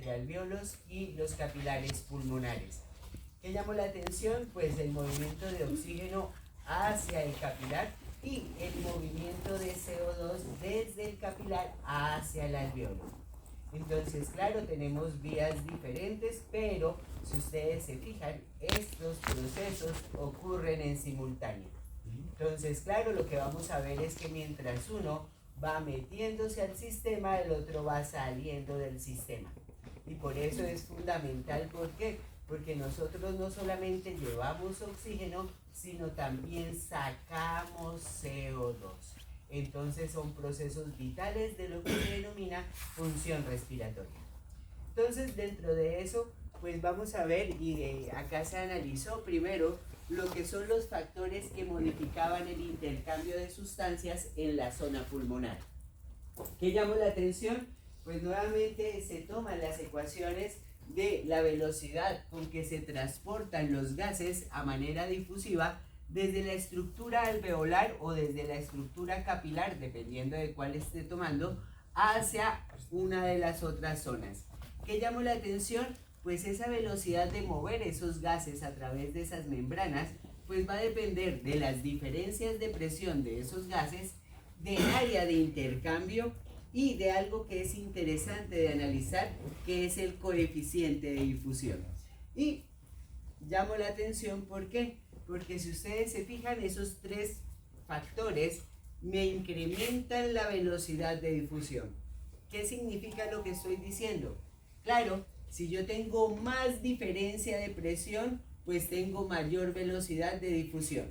entre alvéolos y los capilares pulmonares. ¿Qué llamó la atención? Pues el movimiento de oxígeno hacia el capilar y el movimiento de CO2 desde el capilar hacia el alvéolo. Entonces, claro, tenemos vías diferentes, pero si ustedes se fijan, estos procesos ocurren en simultáneo. Entonces, claro, lo que vamos a ver es que mientras uno va metiéndose al sistema, el otro va saliendo del sistema. Y por eso es fundamental, ¿por qué? Porque nosotros no solamente llevamos oxígeno, sino también sacamos CO2. Entonces son procesos vitales de lo que se denomina función respiratoria. Entonces, dentro de eso, pues vamos a ver, y acá se analizó primero lo que son los factores que modificaban el intercambio de sustancias en la zona pulmonar. ¿Qué llamó la atención? Pues nuevamente se toman las ecuaciones de la velocidad con que se transportan los gases a manera difusiva desde la estructura alveolar o desde la estructura capilar, dependiendo de cuál esté tomando, hacia una de las otras zonas. ¿Qué llamó la atención? Pues esa velocidad de mover esos gases a través de esas membranas, pues va a depender de las diferencias de presión de esos gases, del área de intercambio y de algo que es interesante de analizar, que es el coeficiente de difusión. Y llamo la atención, ¿por qué? Porque si ustedes se fijan, esos tres factores me incrementan la velocidad de difusión. ¿Qué significa lo que estoy diciendo? Claro, si yo tengo más diferencia de presión, pues tengo mayor velocidad de difusión.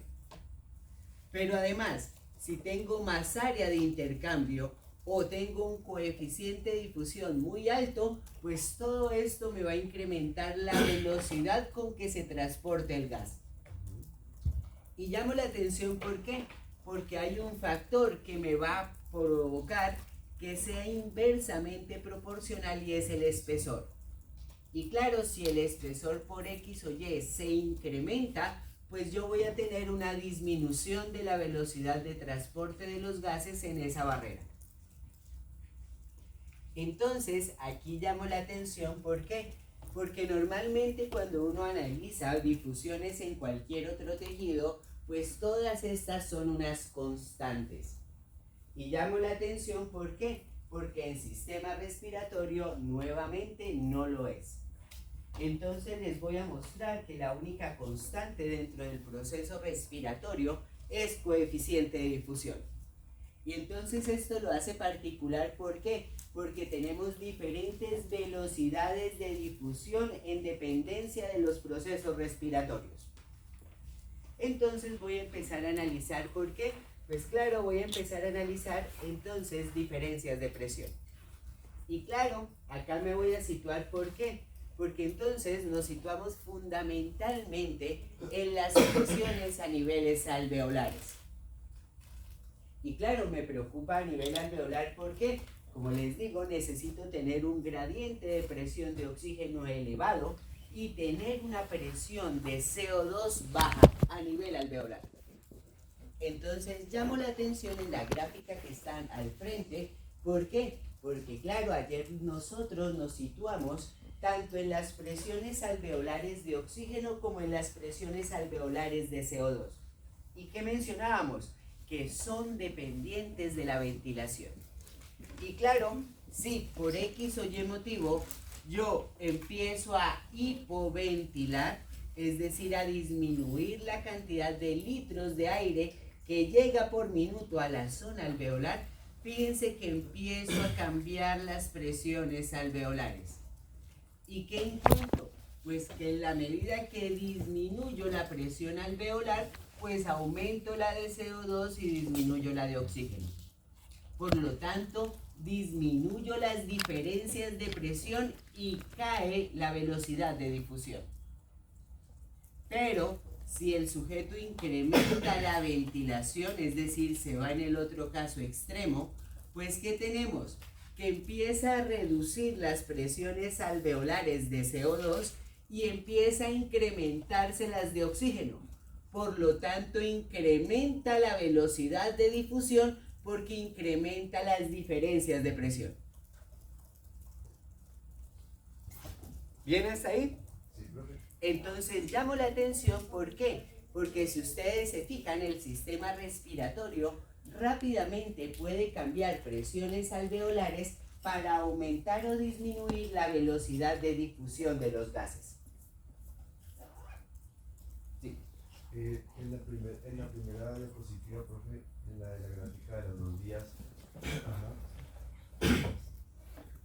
Pero además, si tengo más área de intercambio o tengo un coeficiente de difusión muy alto, pues todo esto me va a incrementar la velocidad con que se transporta el gas. Y llamo la atención, ¿por qué? Porque hay un factor que me va a provocar que sea inversamente proporcional y es el espesor. Y claro, si el espesor por X o Y se incrementa, pues yo voy a tener una disminución de la velocidad de transporte de los gases en esa barrera. Entonces, aquí llamo la atención, ¿por qué? Porque normalmente cuando uno analiza difusiones en cualquier otro tejido, pues todas estas son unas constantes. Y llamo la atención, ¿por qué? Porque en sistema respiratorio nuevamente no lo es. Entonces les voy a mostrar que la única constante dentro del proceso respiratorio es coeficiente de difusión. Y entonces esto lo hace particular, ¿por qué? Porque tenemos diferentes velocidades de difusión en dependencia de los procesos respiratorios. Entonces voy a empezar a analizar, ¿por qué? Pues claro, voy a empezar a analizar entonces diferencias de presión. Y claro, acá me voy a situar, ¿por qué? Porque entonces nos situamos fundamentalmente en las presiones a niveles alveolares. Y claro, me preocupa a nivel alveolar, ¿por qué? Como les digo, necesito tener un gradiente de presión de oxígeno elevado y tener una presión de CO2 baja a nivel alveolar. Entonces llamo la atención en la gráfica que están al frente. ¿Por qué? Porque claro, ayer nosotros nos situamos tanto en las presiones alveolares de oxígeno como en las presiones alveolares de CO2. ¿Y qué mencionábamos? Que son dependientes de la ventilación. Y claro, si por X o Y motivo yo empiezo a hipoventilar, es decir, a disminuir la cantidad de litros de aire que llega por minuto a la zona alveolar, fíjense que empiezo a cambiar las presiones alveolares. ¿Y qué encuentro? Pues que en la medida que disminuyo la presión alveolar, pues aumento la de CO2 y disminuyo la de oxígeno. Por lo tanto, disminuyo las diferencias de presión y cae la velocidad de difusión. Pero si el sujeto incrementa la ventilación, es decir, se va en el otro caso extremo, pues ¿qué tenemos? Que empieza a reducir las presiones alveolares de CO2 y empieza a incrementarse las de oxígeno. Por lo tanto, incrementa la velocidad de difusión porque incrementa las diferencias de presión. ¿Bien hasta ahí? Sí, profe. Entonces llamo la atención, ¿por qué? Porque si ustedes se fijan, el sistema respiratorio rápidamente puede cambiar presiones alveolares para aumentar o disminuir la velocidad de difusión de los gases. Sí. En la primera diapositiva, profe, en la de la gráfica de los 2 días,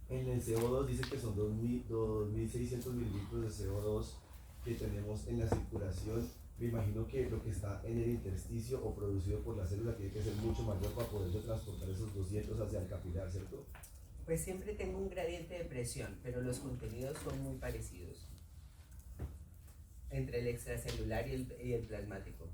en el CO2 dice que son 2.600 mililitros de CO2 que tenemos en la circulación. Me imagino que lo que está en el intersticio o producido por la célula tiene que ser mucho mayor para poder transportar esos 200 hacia el capilar, ¿cierto? Pues siempre tengo un gradiente de presión, pero los contenidos son muy parecidos entre el extracelular y el plasmático.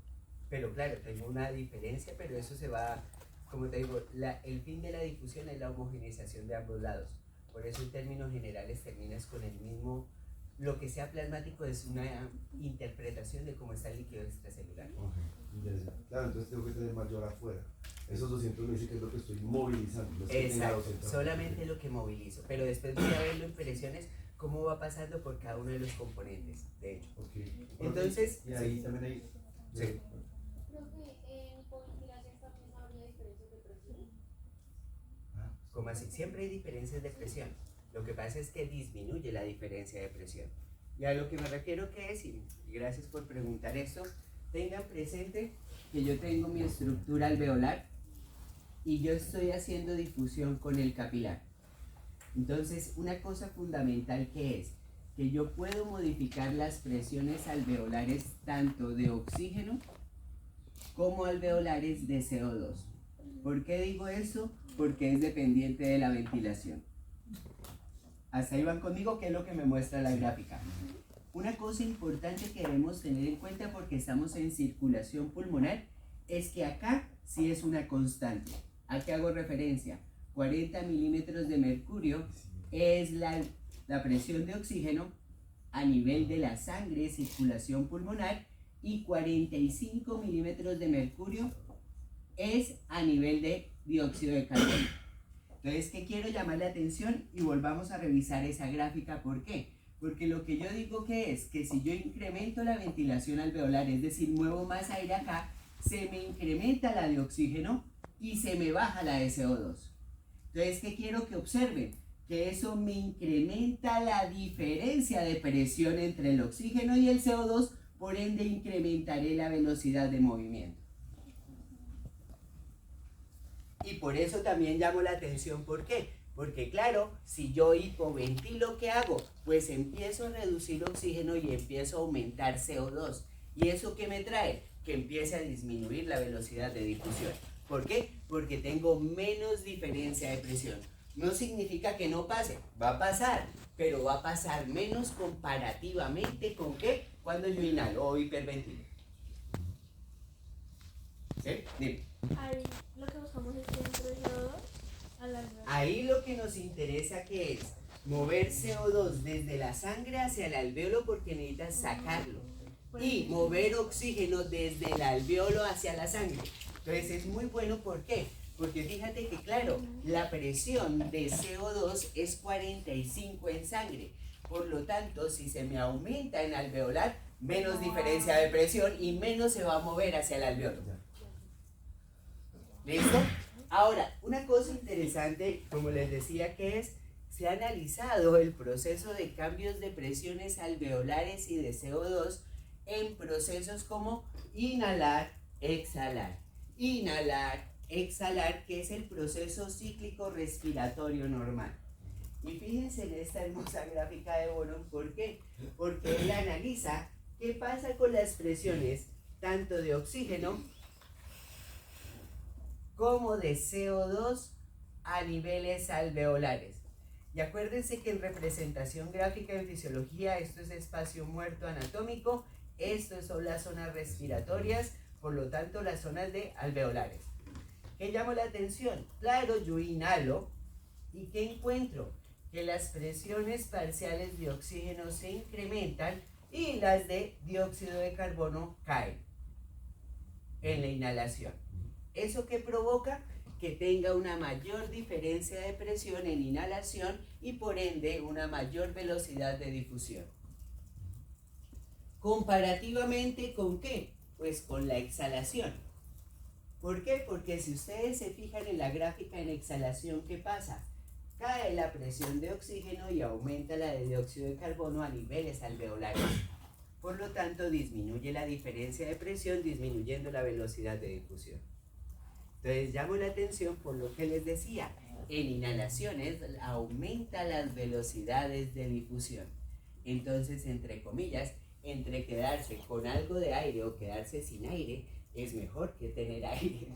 Pero claro, tengo una diferencia, pero eso se va, como te digo, el fin de la difusión es la homogeneización de ambos lados. Por eso en términos generales terminas con el mismo, lo que sea plasmático es una interpretación de cómo está el líquido extracelular. Okay. Claro, entonces tengo que tener mayor afuera. Esos 200 me dice que es lo que estoy movilizando. Exacto, solamente lo que movilizo. Pero después voy a verlo en presiones, cómo va pasando por cada uno de los componentes, de hecho. Okay. Entonces, y ahí también hay... Sí. Como así, siempre hay diferencias de presión. Lo que pasa es que disminuye la diferencia de presión. Y a lo que me refiero que es, y gracias por preguntar esto, tengan presente que yo tengo mi estructura alveolar y yo estoy haciendo difusión con el capilar. Entonces, una cosa fundamental que es que yo puedo modificar las presiones alveolares tanto de oxígeno como alveolares de CO2. ¿Por qué digo eso? Porque es dependiente de la ventilación. Hasta ahí van conmigo, que es lo que me muestra la gráfica. Una cosa importante que debemos tener en cuenta porque estamos en circulación pulmonar es que acá sí es una constante. ¿A qué hago referencia? 40 milímetros de mercurio es la presión de oxígeno a nivel de la sangre, circulación pulmonar, y 45 milímetros de mercurio es a nivel de dióxido de carbono. Entonces, ¿qué quiero llamar la atención? Y volvamos a revisar esa gráfica. ¿Por qué? Porque lo que yo digo que es que si yo incremento la ventilación alveolar, es decir, muevo más aire acá, se me incrementa la de oxígeno y se me baja la de CO2. Entonces, ¿qué quiero que observen? Que eso me incrementa la diferencia de presión entre el oxígeno y el CO2, por ende incrementaré la velocidad de movimiento. Y por eso también llamo la atención, ¿por qué? Porque claro, si yo hipoventilo, ¿qué hago? Pues empiezo a reducir oxígeno y empiezo a aumentar CO2. ¿Y eso qué me trae? Que empiece a disminuir la velocidad de difusión. ¿Por qué? Porque tengo menos diferencia de presión. No significa que no pase, va a pasar, pero va a pasar menos comparativamente con ¿qué? Cuando yo inhalo o hiperventilo. ¿Sí? Dime. Ahí lo que buscamos es centro de CO2 a la alveolar. Ahí lo que nos interesa que es mover CO2 desde la sangre hacia el alveolo porque necesitas sacarlo. Y mover oxígeno desde el alveolo hacia la sangre. Entonces es muy bueno, ¿por qué? Porque fíjate que claro, la presión de CO2 es 45 en sangre. Por lo tanto, si se me aumenta en alveolar, menos diferencia de presión y menos se va a mover hacia el alveolo. ¿Listo? Ahora, una cosa interesante, como les decía, que es, se ha analizado el proceso de cambios de presiones alveolares y de CO2 en procesos como inhalar, exhalar, que es el proceso cíclico respiratorio normal. Y fíjense en esta hermosa gráfica de Boron, ¿por qué? Porque él analiza qué pasa con las presiones tanto de oxígeno como de CO2 a niveles alveolares. Y acuérdense que en representación gráfica en fisiología esto es espacio muerto anatómico, esto son las zonas respiratorias, por lo tanto las zonas de alveolares. ¿Qué llama la atención? Claro, yo inhalo y ¿qué encuentro? Que las presiones parciales de oxígeno se incrementan y las de dióxido de carbono caen en la inhalación. ¿Eso qué provoca? que tenga una mayor diferencia de presión en inhalación y por ende una mayor velocidad de difusión. ¿Comparativamente con qué? Pues con la exhalación. ¿Por qué? Porque si ustedes se fijan en la gráfica en exhalación, ¿qué pasa? Cae la presión de oxígeno y aumenta la de dióxido de carbono a niveles alveolares. Por lo tanto, disminuye la diferencia de presión, disminuyendo la velocidad de difusión. Entonces, llamo la atención por lo que les decía. En inhalaciones aumenta las velocidades de difusión. Entonces, entre comillas, entre quedarse con algo de aire o quedarse sin aire, es mejor que tener aire.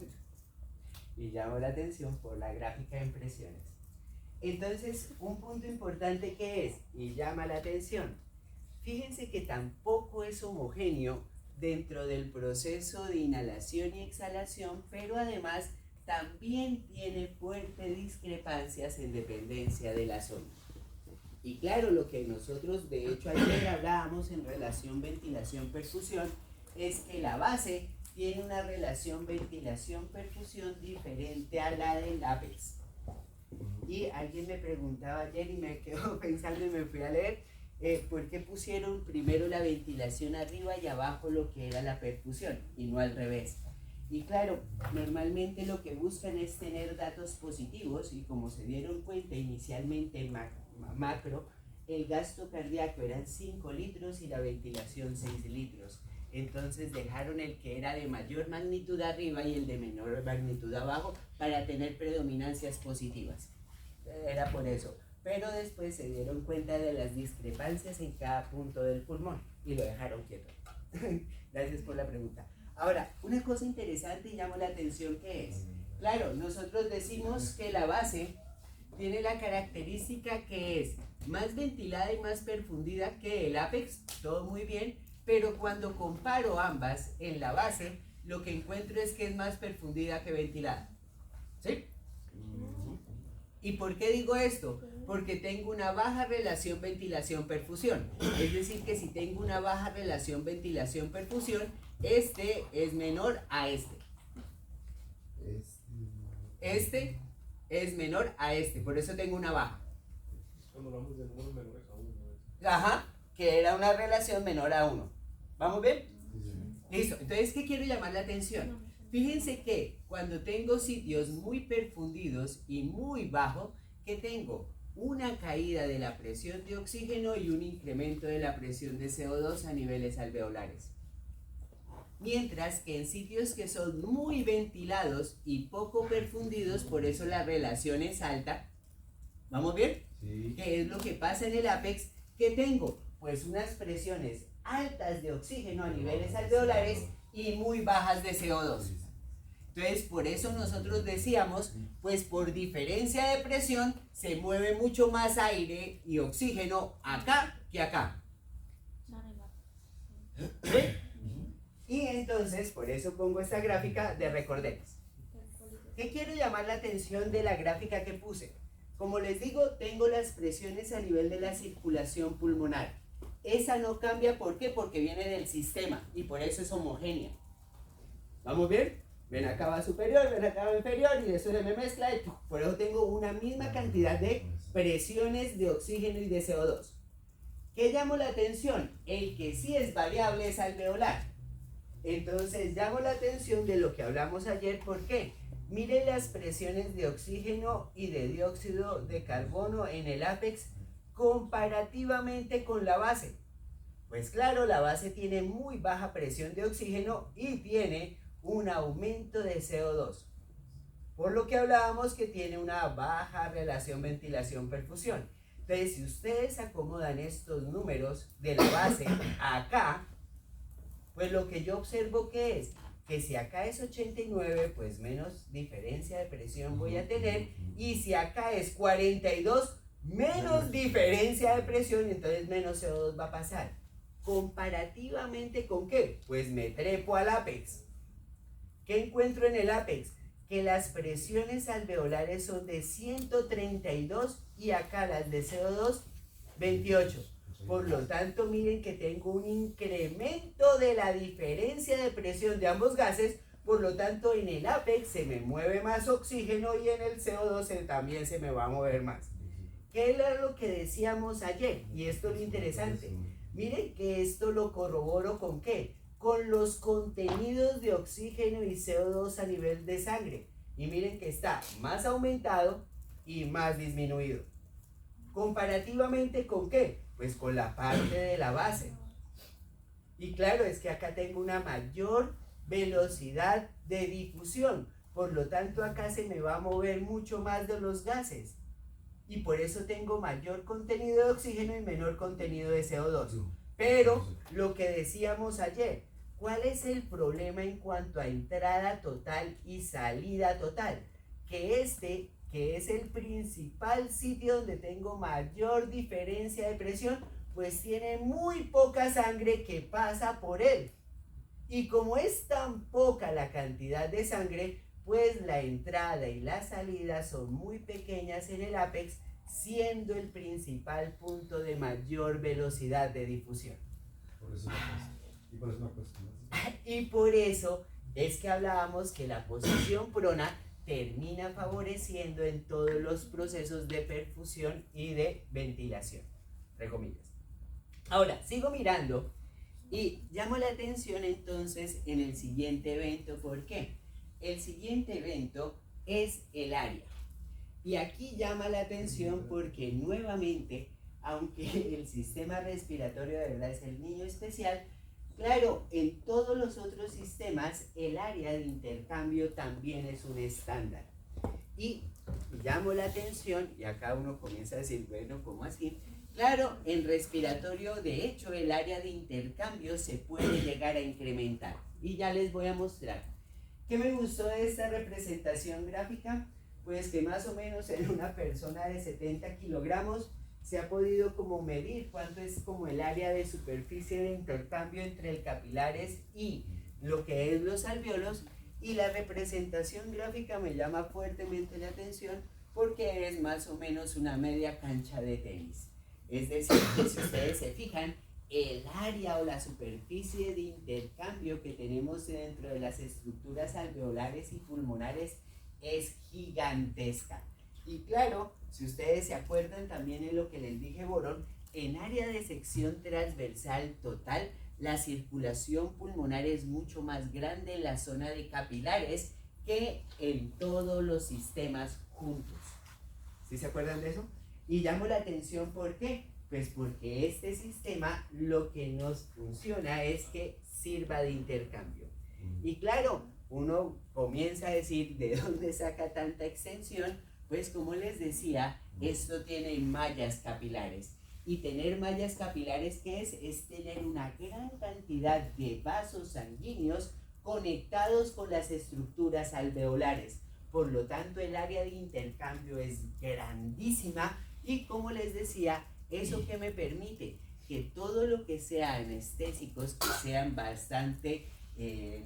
Y llamo la atención por la gráfica en presiones. Entonces, un punto importante que es, y llama la atención, fíjense que tampoco es homogéneo dentro del proceso de inhalación y exhalación, pero además también tiene fuertes discrepancias en dependencia de la zona. Y claro, lo que nosotros de hecho ayer hablábamos en relación ventilación-perfusión es que la base tiene una relación ventilación-perfusión diferente a la del ápex. Y alguien me preguntaba ayer y me quedo pensando y me fui a leer por qué pusieron primero la ventilación arriba y abajo lo que era la perfusión y no al revés. Y claro, normalmente lo que buscan es tener datos positivos y como se dieron cuenta inicialmente en macro, el gasto cardíaco eran 5 litros y la ventilación 6 litros. Entonces dejaron el que era de mayor magnitud arriba y el de menor magnitud abajo para tener predominancias positivas. Era por eso. Pero después se dieron cuenta de las discrepancias en cada punto del pulmón y lo dejaron quieto. Gracias por la pregunta. Ahora, una cosa interesante y llamo la atención que es, claro, nosotros decimos que la base tiene la característica que es más ventilada y más perfundida que el ápex, todo muy bien, pero cuando comparo ambas en la base, lo que encuentro es que es más perfundida que ventilada. ¿Sí? ¿Y por qué digo esto? Porque tengo una baja relación ventilación-perfusión. Es decir, que si tengo una baja relación ventilación-perfusión, este es menor a este. Este es menor a este, por eso tengo una baja. Cuando hablamos de números menores a 1. Ajá, que era una relación menor a 1. ¿Vamos bien? Listo, entonces, ¿qué quiero llamar la atención? Fíjense que cuando tengo sitios muy perfundidos y muy bajos, que tengo una caída de la presión de oxígeno y un incremento de la presión de CO2 a niveles alveolares. Mientras que en sitios que son muy ventilados y poco perfundidos, por eso la relación es alta. ¿Vamos bien? Sí. ¿Qué es lo que pasa en el ápex? Que tengo pues unas presiones altas de oxígeno a niveles alveolares y muy bajas de CO2. Entonces, por eso nosotros decíamos, pues por diferencia de presión se mueve mucho más aire y oxígeno acá que acá. ¿Sí? Y entonces, por eso pongo esta gráfica de recordemos. ¿Qué quiero llamar la atención de la gráfica que puse? Como les digo, tengo las presiones a nivel de la circulación pulmonar. Esa no cambia, ¿por qué? Porque viene del sistema y por eso es homogénea. ¿Vamos bien? Ven acá va superior, ven acá va inferior y eso se me mezcla y por eso tengo una misma cantidad de presiones de oxígeno y de CO2. ¿Qué llamo la atención? El que sí es variable es alveolar. Entonces llamo la atención de lo que hablamos ayer, ¿por qué? Miren las presiones de oxígeno y de dióxido de carbono en el ápex comparativamente con la base. Pues claro, la base tiene muy baja presión de oxígeno y tiene un aumento de CO2. Por lo que hablábamos que tiene una baja relación ventilación-perfusión. Entonces, si ustedes acomodan estos números de la base acá, pues lo que yo observo que es que si acá es 89, pues menos diferencia de presión voy a tener, y si acá es 42, menos diferencia de presión, entonces menos CO2 va a pasar. ¿Comparativamente con qué? Pues me trepo al ápex. ¿Qué encuentro en el ápex? Que las presiones alveolares son de 132 y acá las de CO2, 28. Por lo tanto, miren que tengo un incremento de la diferencia de presión de ambos gases Por lo tanto, en el apex se me mueve más oxígeno y en el CO2 también se me va a mover más. ¿Qué era lo que decíamos ayer? Y esto es lo interesante. Miren que esto lo corroboro con ¿qué? Con los contenidos de oxígeno y CO2 a nivel de sangre. Y miren que está más aumentado y más disminuido. ¿Comparativamente con qué? Pues con la parte de la base. Y claro, es que acá tengo una mayor velocidad de difusión. Por lo tanto, acá se me va a mover mucho más de los gases. Y por eso tengo mayor contenido de oxígeno y menor contenido de CO2. Pero lo que decíamos ayer, ¿cuál es el problema en cuanto a entrada total y salida total? Que que es el principal sitio donde tengo mayor diferencia de presión, pues tiene muy poca sangre que pasa por él. Y como es tan poca la cantidad de sangre, pues la entrada y la salida son muy pequeñas en el apex, siendo el principal punto de mayor velocidad de difusión. Por eso y por eso me apuesto. Y por eso es que hablábamos que la posición prona termina favoreciendo en todos los procesos de perfusión y de ventilación, entre comillas. Ahora, sigo mirando y llamo la atención entonces en el siguiente evento. ¿Por qué? El siguiente evento es el área. Y aquí llama la atención porque nuevamente, aunque el sistema respiratorio de verdad es el niño especial, claro, en todos los otros sistemas el área de intercambio también es un estándar. Y llamo la atención, y acá uno comienza a decir, bueno, ¿cómo así? Claro, en respiratorio, de hecho, el área de intercambio se puede llegar a incrementar. Y ya les voy a mostrar. ¿Qué me gustó de esta representación gráfica? Pues que más o menos en una persona de 70 kilogramos se ha podido como medir cuánto es como el área de superficie de intercambio entre el capilares y lo que es los alvéolos, y la representación gráfica me llama fuertemente la atención porque es más o menos una media cancha de tenis. Es decir, que si ustedes se fijan, el área o la superficie de intercambio que tenemos dentro de las estructuras alveolares y pulmonares es gigantesca. Y claro, si ustedes se acuerdan también en lo que les dije, Borón, en área de sección transversal total, la circulación pulmonar es mucho más grande en la zona de capilares que en todos los sistemas juntos. ¿Sí se acuerdan de eso? Y llamo la atención, ¿por qué? Pues porque este sistema lo que nos funciona es que sirva de intercambio. Y claro, uno comienza a decir, ¿de dónde saca tanta extensión? Pues como les decía, esto tiene mallas capilares. Y tener mallas capilares, ¿qué es? Es tener una gran cantidad de vasos sanguíneos conectados con las estructuras alveolares. Por lo tanto, el área de intercambio es grandísima y, como les decía, ¿eso que me permite? Que todo lo que sea anestésicos, que sean bastante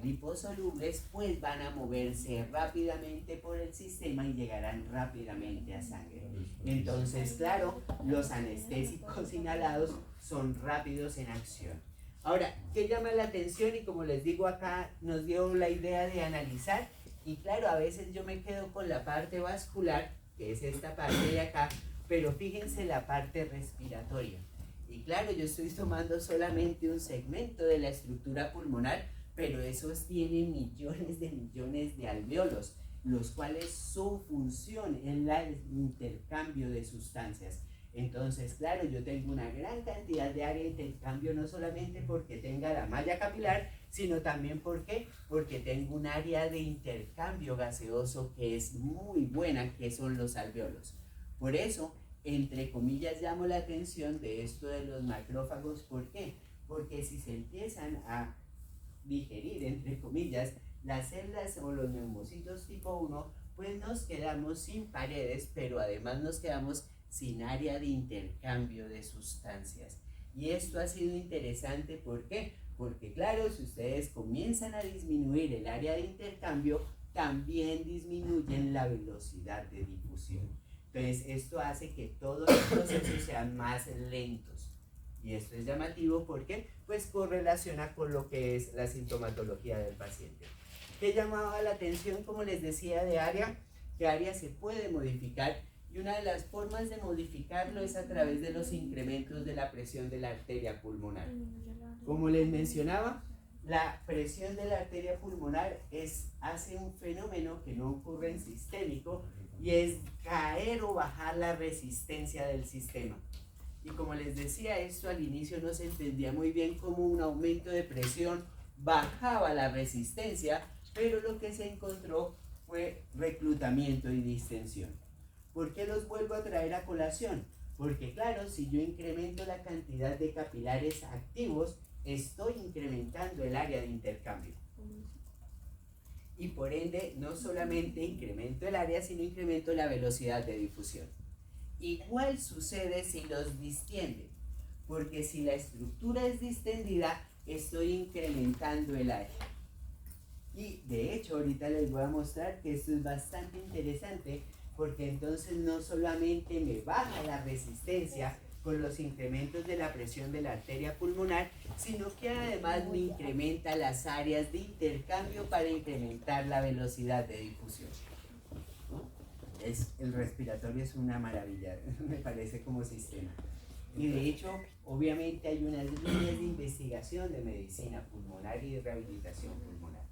liposolubles, pues van a moverse rápidamente por el sistema y llegarán rápidamente a sangre. Entonces, claro, los anestésicos inhalados son rápidos en acción. Ahora, ¿qué llama la atención? Y como les digo, acá nos dio la idea de analizar. Y claro, a veces yo me quedo con la parte vascular, que es esta parte de acá, pero fíjense la parte respiratoria. Y claro, yo estoy tomando solamente un segmento de la estructura pulmonar, pero esos tienen millones de alvéolos, los cuales su función es el intercambio de sustancias. Entonces, claro, yo tengo una gran cantidad de área de intercambio, no solamente porque tenga la malla capilar, sino también porque tengo un área de intercambio gaseoso que es muy buena, que son los alvéolos. Por eso, entre comillas, llamo la atención de esto de los macrófagos. ¿Por qué? Porque si se empiezan a digerir, entre comillas, las células o los neumocitos tipo 1, pues nos quedamos sin paredes, pero además nos quedamos sin área de intercambio de sustancias. Y esto ha sido interesante, ¿por qué? Porque claro, si ustedes comienzan a disminuir el área de intercambio, también disminuyen la velocidad de difusión. Entonces, esto hace que todos los procesos sean más lentos. Y esto es llamativo porque pues correlaciona con lo que es la sintomatología del paciente. ¿Qué llamaba la atención, como les decía, de área? Que área se puede modificar y una de las formas de modificarlo es a través de los incrementos de la presión de la arteria pulmonar. Como les mencionaba, la presión de la arteria pulmonar hace un fenómeno que no ocurre en sistémico y es caer o bajar la resistencia del sistema. Y como les decía, esto al inicio no se entendía muy bien como un aumento de presión bajaba la resistencia, pero lo que se encontró fue reclutamiento y distensión. ¿Por qué los vuelvo a traer a colación? Porque claro, si yo incremento la cantidad de capilares activos, estoy incrementando el área de intercambio. Y por ende, no solamente incremento el área, sino incremento la velocidad de difusión. Igual sucede si los distienden, porque si la estructura es distendida, estoy incrementando el área. Y de hecho, ahorita les voy a mostrar que esto es bastante interesante, porque entonces no solamente me baja la resistencia con los incrementos de la presión de la arteria pulmonar, sino que además me incrementa las áreas de intercambio para incrementar la velocidad de difusión. El respiratorio es una maravilla, me parece, como sistema. Y de hecho, obviamente hay unas líneas de investigación de medicina pulmonar y de rehabilitación pulmonar.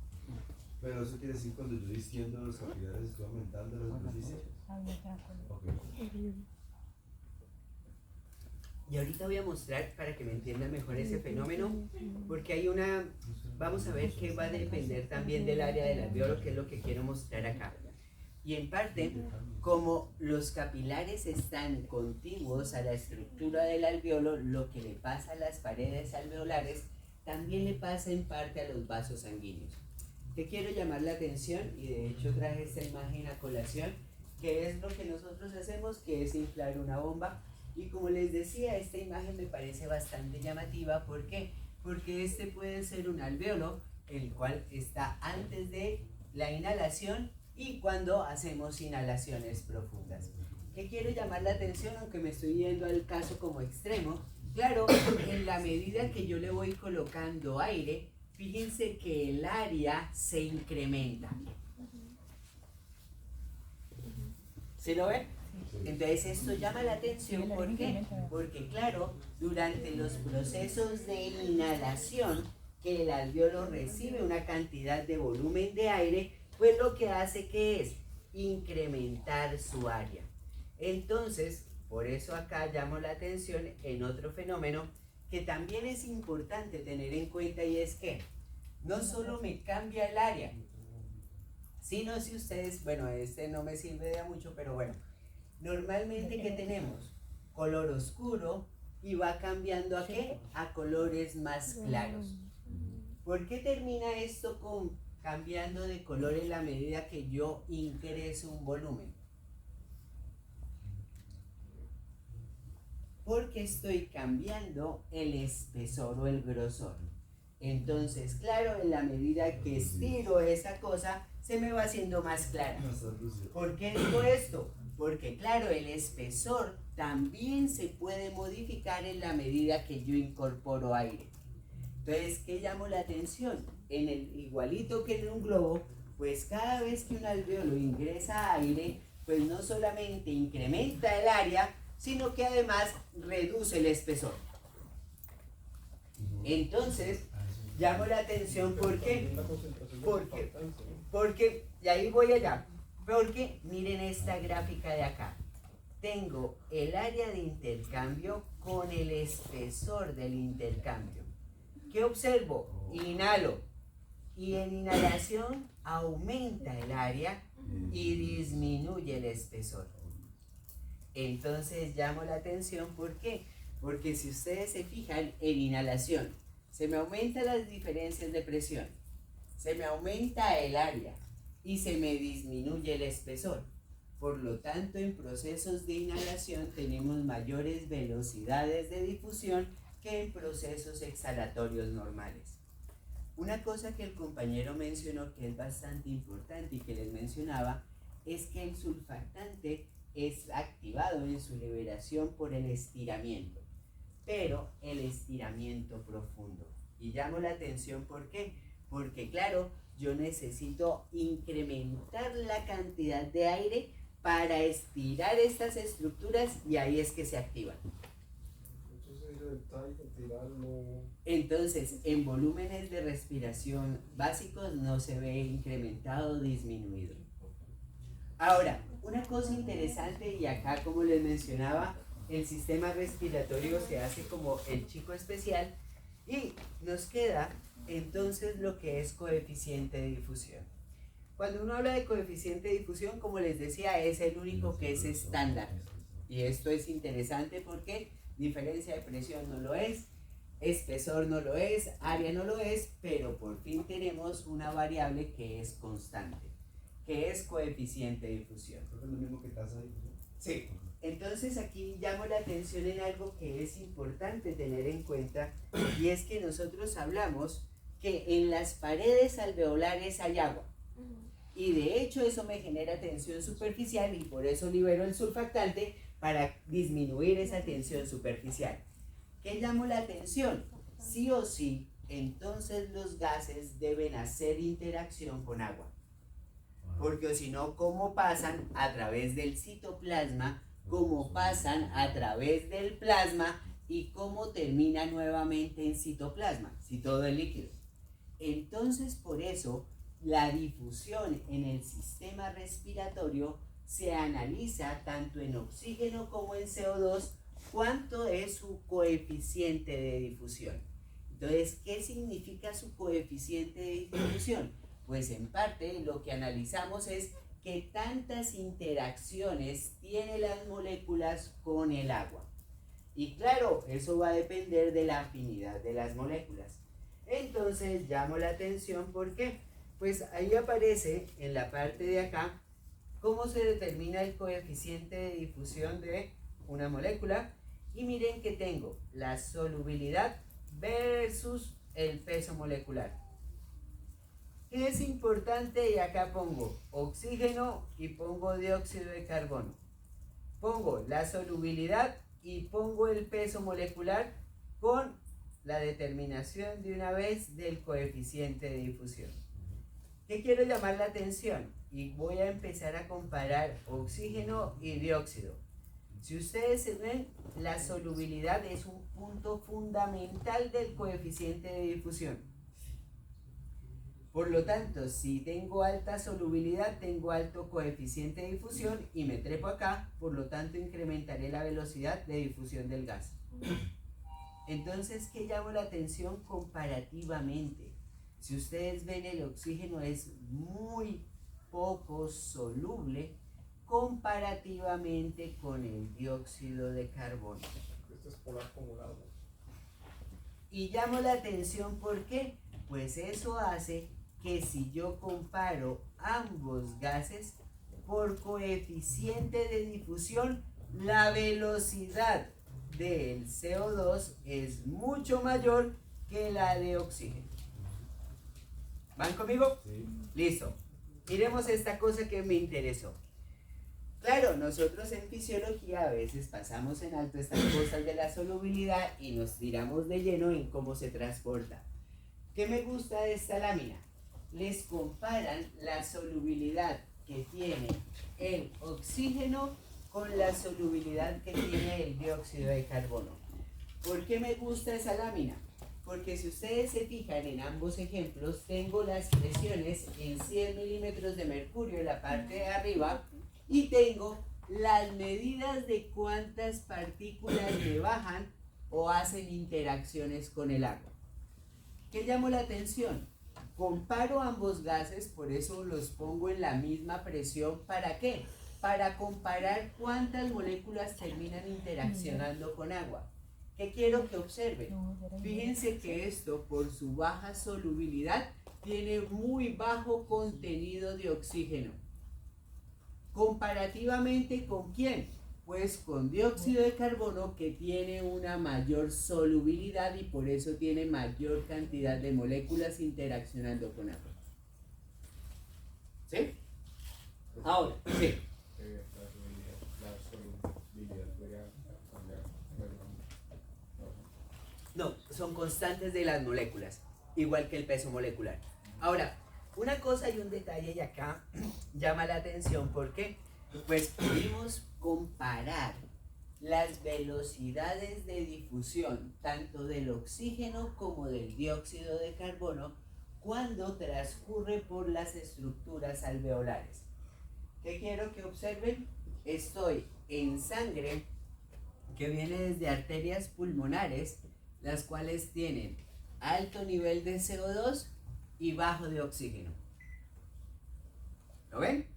Pero eso quiere decir cuando yo distiendo los capilares estoy aumentando la superficie. Okay. Y ahorita voy a mostrar para que me entiendan mejor ese fenómeno, porque vamos a ver que va a depender también del área del alveolo, que es lo que quiero mostrar acá. Y en parte, como los capilares están contiguos a la estructura del alveolo, lo que le pasa a las paredes alveolares también le pasa en parte a los vasos sanguíneos. Que quiero llamar la atención, y de hecho traje esta imagen a colación, que es lo que nosotros hacemos, que es inflar una bomba. Y como les decía, esta imagen me parece bastante llamativa. ¿Por qué? Porque este puede ser un alveolo, el cual está antes de la inhalación y cuando hacemos inhalaciones profundas. ¿Qué quiero llamar la atención? Aunque me estoy yendo al caso como extremo, claro, en la medida que yo le voy colocando aire, fíjense que el área se incrementa. ¿Sí lo ven? Entonces esto llama la atención, ¿por qué? Porque claro, durante los procesos de inhalación, que el alveolo recibe una cantidad de volumen de aire, pues lo que hace que es incrementar su área. Entonces, por eso acá llamo la atención en otro fenómeno que también es importante tener en cuenta, y es que no solo me cambia el área, sino si ustedes, bueno, este no me sirve de mucho, pero bueno, normalmente ¿qué tenemos? Color oscuro y va cambiando ¿a qué? A colores más claros. ¿Por qué termina esto cambiando de color en la medida que yo ingreso un volumen? Porque estoy cambiando el espesor o el grosor. Entonces, claro, en la medida que estiro esa cosa, se me va haciendo más clara. ¿Por qué digo esto? Porque, claro, el espesor también se puede modificar en la medida que yo incorporo aire. Entonces, ¿qué llamo la atención? En el igualito que en un globo, pues cada vez que un alveolo ingresa aire, pues no solamente incrementa el área, sino que además reduce el espesor. Entonces, llamo la atención porque, y ahí voy allá, porque miren esta gráfica de acá. Tengo el área de intercambio con el espesor del intercambio. ¿Qué observo? Inhalo. Y en inhalación aumenta el área y disminuye el espesor. Entonces llamo la atención, ¿por qué? Porque si ustedes se fijan en inhalación, se me aumentan las diferencias de presión, se me aumenta el área y se me disminuye el espesor. Por lo tanto, en procesos de inhalación tenemos mayores velocidades de difusión que en procesos exhalatorios normales. Una cosa que el compañero mencionó que es bastante importante y que les mencionaba es que el surfactante es activado en su liberación por el estiramiento, pero el estiramiento profundo. Y llamo la atención, ¿por qué? porque claro, yo necesito incrementar la cantidad de aire para estirar estas estructuras y ahí es que se activan. Entonces, en volúmenes de respiración básicos no se ve incrementado o disminuido. Ahora, una cosa interesante, y acá como les mencionaba, el sistema respiratorio se hace como el chico especial y nos queda entonces lo que es coeficiente de difusión. Cuando uno habla de coeficiente de difusión, como les decía, es el único que es estándar. Y esto es interesante porque diferencia de presión no lo es, espesor no lo es, área no lo es, pero por fin tenemos una variable que es constante, que es coeficiente de difusión. Creo que es lo mismo que tasa de difusión. Sí. Entonces aquí llamo la atención en algo que es importante tener en cuenta, y es que nosotros hablamos que en las paredes alveolares hay agua. Y de hecho eso me genera tensión superficial y por eso libero el surfactante para disminuir esa tensión superficial. ¿Qué llamo la atención? Sí o sí, entonces los gases deben hacer interacción con agua. Porque si no, ¿cómo pasan a través del citoplasma? ¿Cómo pasan a través del plasma? ¿Y cómo termina nuevamente en citoplasma? Si todo es líquido. Entonces, por eso, la difusión en el sistema respiratorio se analiza tanto en oxígeno como en CO2, cuánto es su coeficiente de difusión. Entonces, ¿qué significa su coeficiente de difusión? Pues en parte lo que analizamos es qué tantas interacciones tienen las moléculas con el agua. Y claro, eso va a depender de la afinidad de las moléculas. Entonces llamo la atención porque pues ahí aparece en la parte de acá cómo se determina el coeficiente de difusión de una molécula. Y miren que tengo la solubilidad versus el peso molecular. ¿Qué es importante? Y acá pongo oxígeno y pongo dióxido de carbono. Pongo la solubilidad y pongo el peso molecular con la determinación de una vez del coeficiente de difusión. ¿Qué quiero llamar la atención? Y voy a empezar a comparar oxígeno y dióxido. Si ustedes se ven, la solubilidad es un punto fundamental del coeficiente de difusión. Por lo tanto, si tengo alta solubilidad, tengo alto coeficiente de difusión y me trepo acá, por lo tanto incrementaré la velocidad de difusión del gas. Entonces, ¿qué llamo la atención comparativamente? Si ustedes ven, el oxígeno es muy poco soluble comparativamente con el dióxido de carbono. Esto es polar como el agua. Y llamo la atención, ¿por qué? Pues eso hace que si yo comparo ambos gases por coeficiente de difusión, la velocidad del CO2 es mucho mayor que la de oxígeno. ¿Van conmigo? Sí. Listo. Miremos esta cosa que me interesó. Claro, nosotros en fisiología a veces pasamos en alto estas cosas de la solubilidad y nos tiramos de lleno en cómo se transporta. ¿Qué me gusta de esta lámina? Les comparan la solubilidad que tiene el oxígeno con la solubilidad que tiene el dióxido de carbono. ¿Por qué me gusta esa lámina? Porque si ustedes se fijan en ambos ejemplos, tengo las presiones en 100 milímetros de mercurio en la parte de arriba y tengo las medidas de cuántas partículas le bajan o hacen interacciones con el agua. ¿Qué llamó la atención? Comparo ambos gases, por eso los pongo en la misma presión. ¿Para qué? Para comparar cuántas moléculas terminan interaccionando con agua. ¿Qué quiero que observen? Fíjense que esto, por su baja solubilidad, tiene muy bajo contenido de oxígeno. ¿Comparativamente con quién? Pues con dióxido de carbono, que tiene una mayor solubilidad y por eso tiene mayor cantidad de moléculas interaccionando con agua. ¿Sí? Ahora, sí. No, son constantes de las moléculas, igual que el peso molecular. Ahora, una cosa y un detalle y acá llama la atención porque pues pudimos comparar las velocidades de difusión tanto del oxígeno como del dióxido de carbono cuando transcurre por las estructuras alveolares. ¿Qué quiero que observen? Estoy en sangre que viene desde arterias pulmonares, las cuales tienen alto nivel de CO2 y bajo de oxígeno. ¿Lo ven?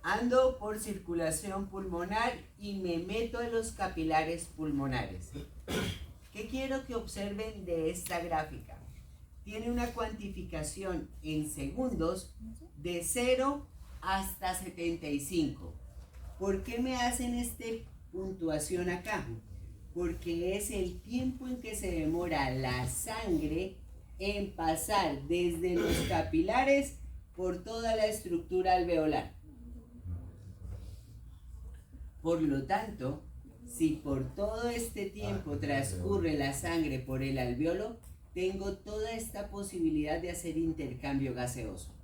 Ando por circulación pulmonar y me meto a los capilares pulmonares. ¿Qué quiero que observen de esta gráfica? Tiene una cuantificación en segundos de 0 hasta 75. ¿Por qué me hacen esta puntuación acá? Porque es el tiempo en que se demora la sangre en pasar desde los capilares por toda la estructura alveolar. Por lo tanto, si por todo este tiempo transcurre la sangre por el alveolo, tengo toda esta posibilidad de hacer intercambio gaseoso.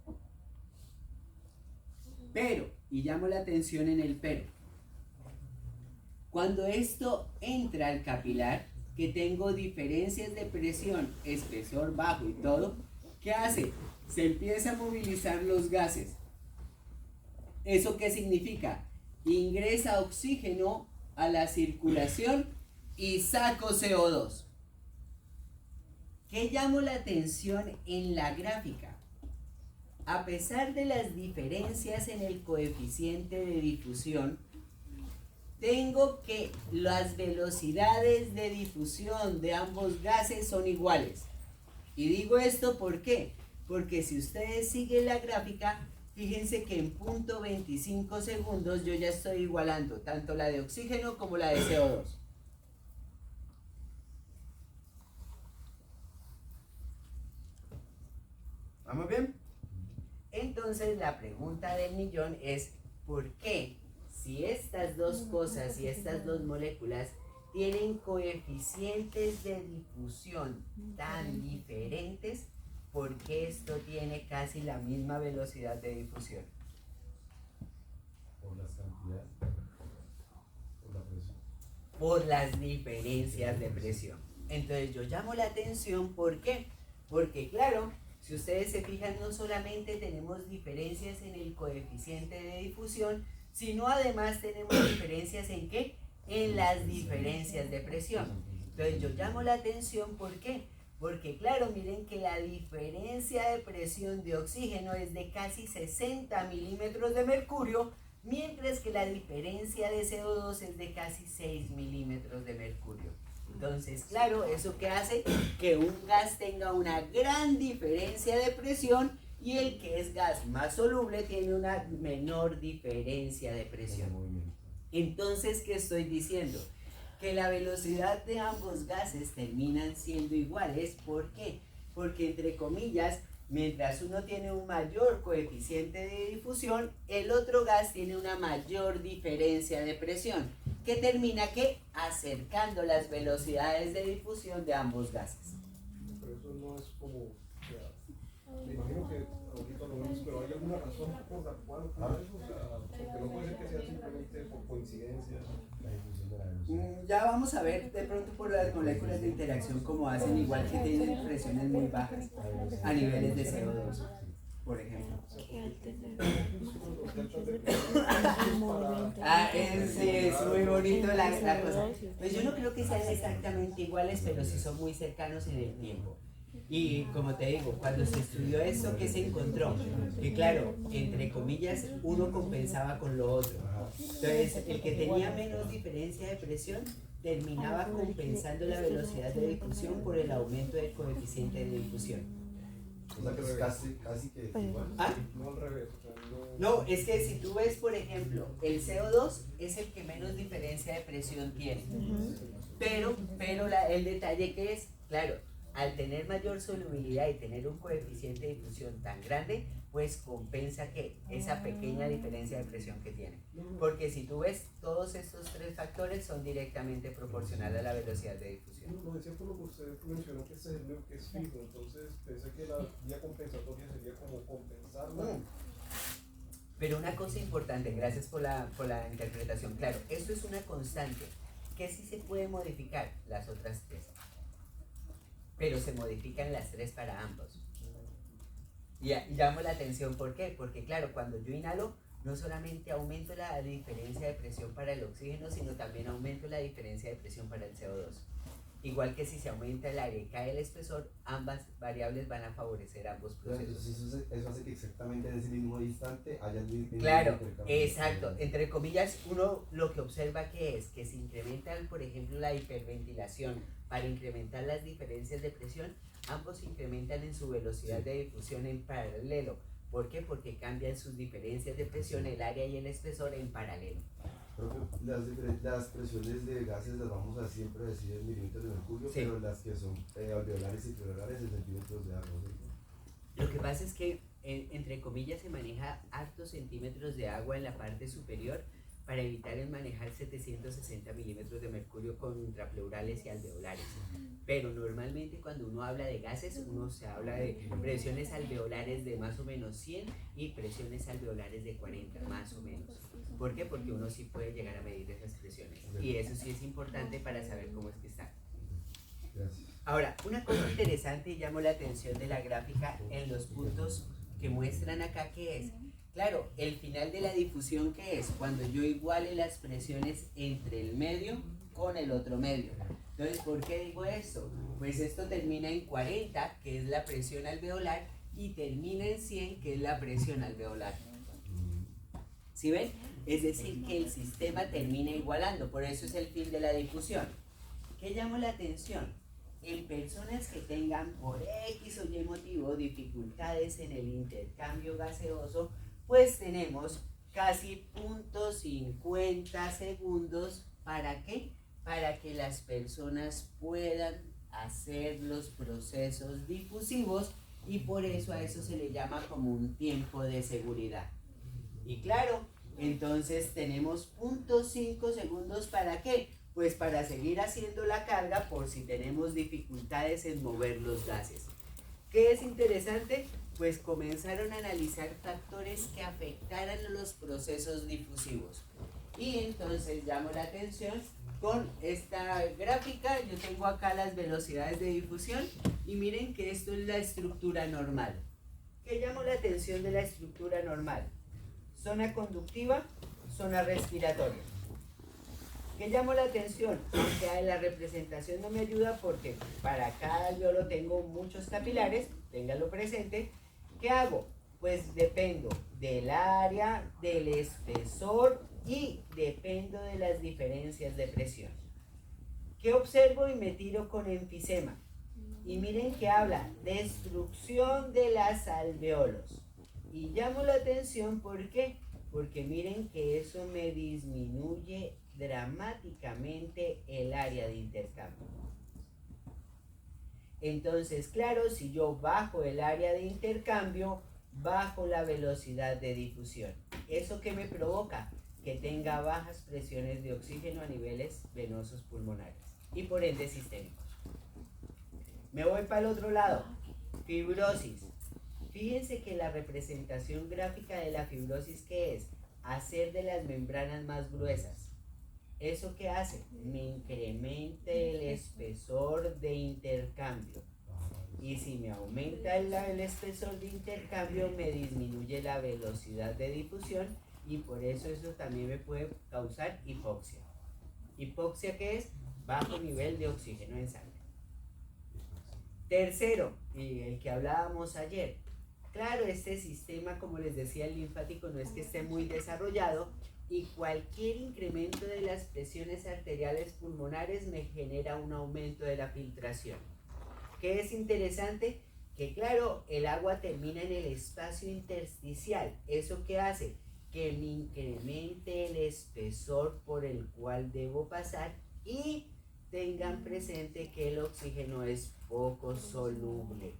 Pero, y llamo la atención en el pero, cuando esto entra al capilar, que tengo diferencias de presión, espesor bajo y todo, ¿qué hace? Se empieza a movilizar los gases. ¿Eso qué significa? Ingresa oxígeno a la circulación y saco CO2. ¿Qué llamo la atención en la gráfica? A pesar de las diferencias en el coeficiente de difusión, tengo que las velocidades de difusión de ambos gases son iguales. Y digo esto ¿por qué? Porque si ustedes siguen la gráfica, fíjense que en 0.25 segundos yo ya estoy igualando tanto la de oxígeno como la de CO2. ¿Vamos bien? Entonces la pregunta del millón es ¿por qué si estas dos cosas y estas dos moléculas tienen coeficientes de difusión tan diferentes, por qué esto tiene casi la misma velocidad de difusión? Por las cantidades, por la presión. Por las diferencias de presión. Entonces yo llamo la atención, ¿por qué? Porque claro, si ustedes se fijan, no solamente tenemos diferencias en el coeficiente de difusión, sino además tenemos diferencias en ¿qué? En las diferencias de presión. Entonces yo llamo la atención, ¿por qué? Porque claro, miren que la diferencia de presión de oxígeno es de casi 60 milímetros de mercurio, mientras que la diferencia de CO2 es de casi 6 milímetros de mercurio. Entonces, claro, ¿eso qué hace? Que un gas tenga una gran diferencia de presión y el que es gas más soluble tiene una menor diferencia de presión. Entonces, ¿qué estoy diciendo? Que la velocidad de ambos gases terminan siendo iguales. ¿Por qué? Porque, entre comillas, mientras uno tiene un mayor coeficiente de difusión, el otro gas tiene una mayor diferencia de presión, que termina ¿qué? Acercando las velocidades de difusión de ambos gases. Pero eso no es como, o sea, me imagino que ahorita lo vemos, pero ¿hay alguna razón por la cual ocurre eso? O sea, porque no puede ser que sea simplemente por coincidencia. La difusión de la velocidad. Ya vamos a ver de pronto por las moléculas de interacción cómo hacen, igual que tienen presiones muy bajas a niveles de CO2, por ejemplo. Sí, es muy bonito la cosa. Pues yo no creo que sean exactamente iguales, pero sí son muy cercanos en el tiempo. Y como te digo, cuando se estudió eso, ¿qué se encontró? Que claro, entre comillas, uno compensaba con lo otro. Entonces, el que tenía menos diferencia de presión terminaba compensando la velocidad de difusión por el aumento del coeficiente de difusión. O sea que es casi que igual. ¿Ah? No al revés, o sea, No, es que si tú ves, por ejemplo, el CO2 es el que menos diferencia de presión tiene. Pero el detalle que es, claro, al tener mayor solubilidad y tener un coeficiente de difusión tan grande, pues compensa que esa pequeña diferencia de presión que tiene. Porque si tú ves, todos estos tres factores son directamente proporcionales a la velocidad de difusión. Lo decía por lo que usted mencionó que es el que es fijo, entonces pensé que la vía compensatoria sería como compensarla. Pero una cosa importante, gracias por la interpretación, claro, esto es una constante, que sí se puede modificar las otras tres, pero se modifican las tres para ambos. Y llamo la atención, ¿por qué? Porque claro, cuando yo inhalo, no solamente aumento la diferencia de presión para el oxígeno, sino también aumento la diferencia de presión para el CO2. Igual que si se aumenta el aire y cae el espesor, ambas variables van a favorecer ambos procesos. Entonces eso hace que exactamente en ese mismo instante haya el mismo Claro, intercambio. exacto. Entre comillas, uno lo que observa que es que si incrementan, por ejemplo, la hiperventilación para incrementar las diferencias de presión, ambos incrementan en su velocidad de difusión en paralelo. ¿Por qué? Porque cambian sus diferencias de presión, el área y el espesor en paralelo. Las presiones de gases las vamos a siempre decir en milímetros de mercurio, Sí. pero las que son alveolares y pleurales en centímetros de agua. ¿Sí? Lo que pasa es que, entre comillas, se maneja hartos centímetros de agua en la parte superior para evitar el manejar 760 milímetros de mercurio con intrapleurales y alveolares. Pero normalmente cuando uno habla de gases, uno se habla de presiones alveolares de más o menos 100 y presiones alveolares de 40, más o menos. ¿Por qué? Porque uno sí puede llegar a medir esas presiones. Y eso sí es importante para saber cómo es que está. Gracias. Ahora, una cosa interesante y llamó la atención de la gráfica en los puntos que muestran acá, que es, claro, el final de la difusión, que es cuando yo iguale las presiones entre el medio con el otro medio. Entonces, ¿por qué digo esto? Pues esto termina en 40, que es la presión alveolar, y termina en 100, que es la presión alveolar. ¿Sí ven? Es decir, que el sistema termina igualando, por eso es el fin de la difusión. ¿Qué llamó la atención? En personas que tengan por X o Y motivo dificultades en el intercambio gaseoso, pues tenemos casi 0.50 segundos. ¿Para qué? Para que las personas puedan hacer los procesos difusivos, y por eso a eso se le llama como un tiempo de seguridad. Y claro, entonces tenemos 0.5 segundos. ¿Para qué? Pues para seguir haciendo la carga por si tenemos dificultades en mover los gases. ¿Qué es interesante? Pues comenzaron a analizar factores que afectaran a los procesos difusivos. Y entonces llamo la atención con esta gráfica. Yo tengo acá las velocidades de difusión y miren que esto es la estructura normal. ¿Qué llamó la atención de la estructura normal? Zona conductiva, zona respiratoria. ¿Qué llamó la atención? Aunque la representación no me ayuda porque para cada alveolo tengo muchos capilares, ténganlo presente. ¿Qué hago? Pues dependo del área, del espesor y dependo de las diferencias de presión. ¿Qué observo? Y me tiro con enfisema. Y miren que habla destrucción de las alveolos. Y llamo la atención, ¿por qué? Porque miren que eso me disminuye dramáticamente el área de intercambio. Entonces, claro, si yo bajo el área de intercambio, bajo la velocidad de difusión. ¿Eso qué me provoca? Que tenga bajas presiones de oxígeno a niveles venosos pulmonares y por ende sistémicos. Me voy para el otro lado. Fibrosis. Fíjense que la representación gráfica de la fibrosis, ¿qué es? Hacer de las membranas más gruesas. ¿Eso qué hace? Me incrementa el espesor de intercambio. Y si me aumenta el espesor de intercambio, me disminuye la velocidad de difusión, y por eso también me puede causar hipoxia. ¿Hipoxia qué es? Bajo nivel de oxígeno en sangre. Tercero, y el que hablábamos ayer. Claro, este sistema, como les decía, el linfático no es que esté muy desarrollado, y cualquier incremento de las presiones arteriales pulmonares me genera un aumento de la filtración. ¿Qué es interesante? Que claro, el agua termina en el espacio intersticial. ¿Eso qué hace? Que me incremente el espesor por el cual debo pasar, y tengan presente que el oxígeno es poco soluble.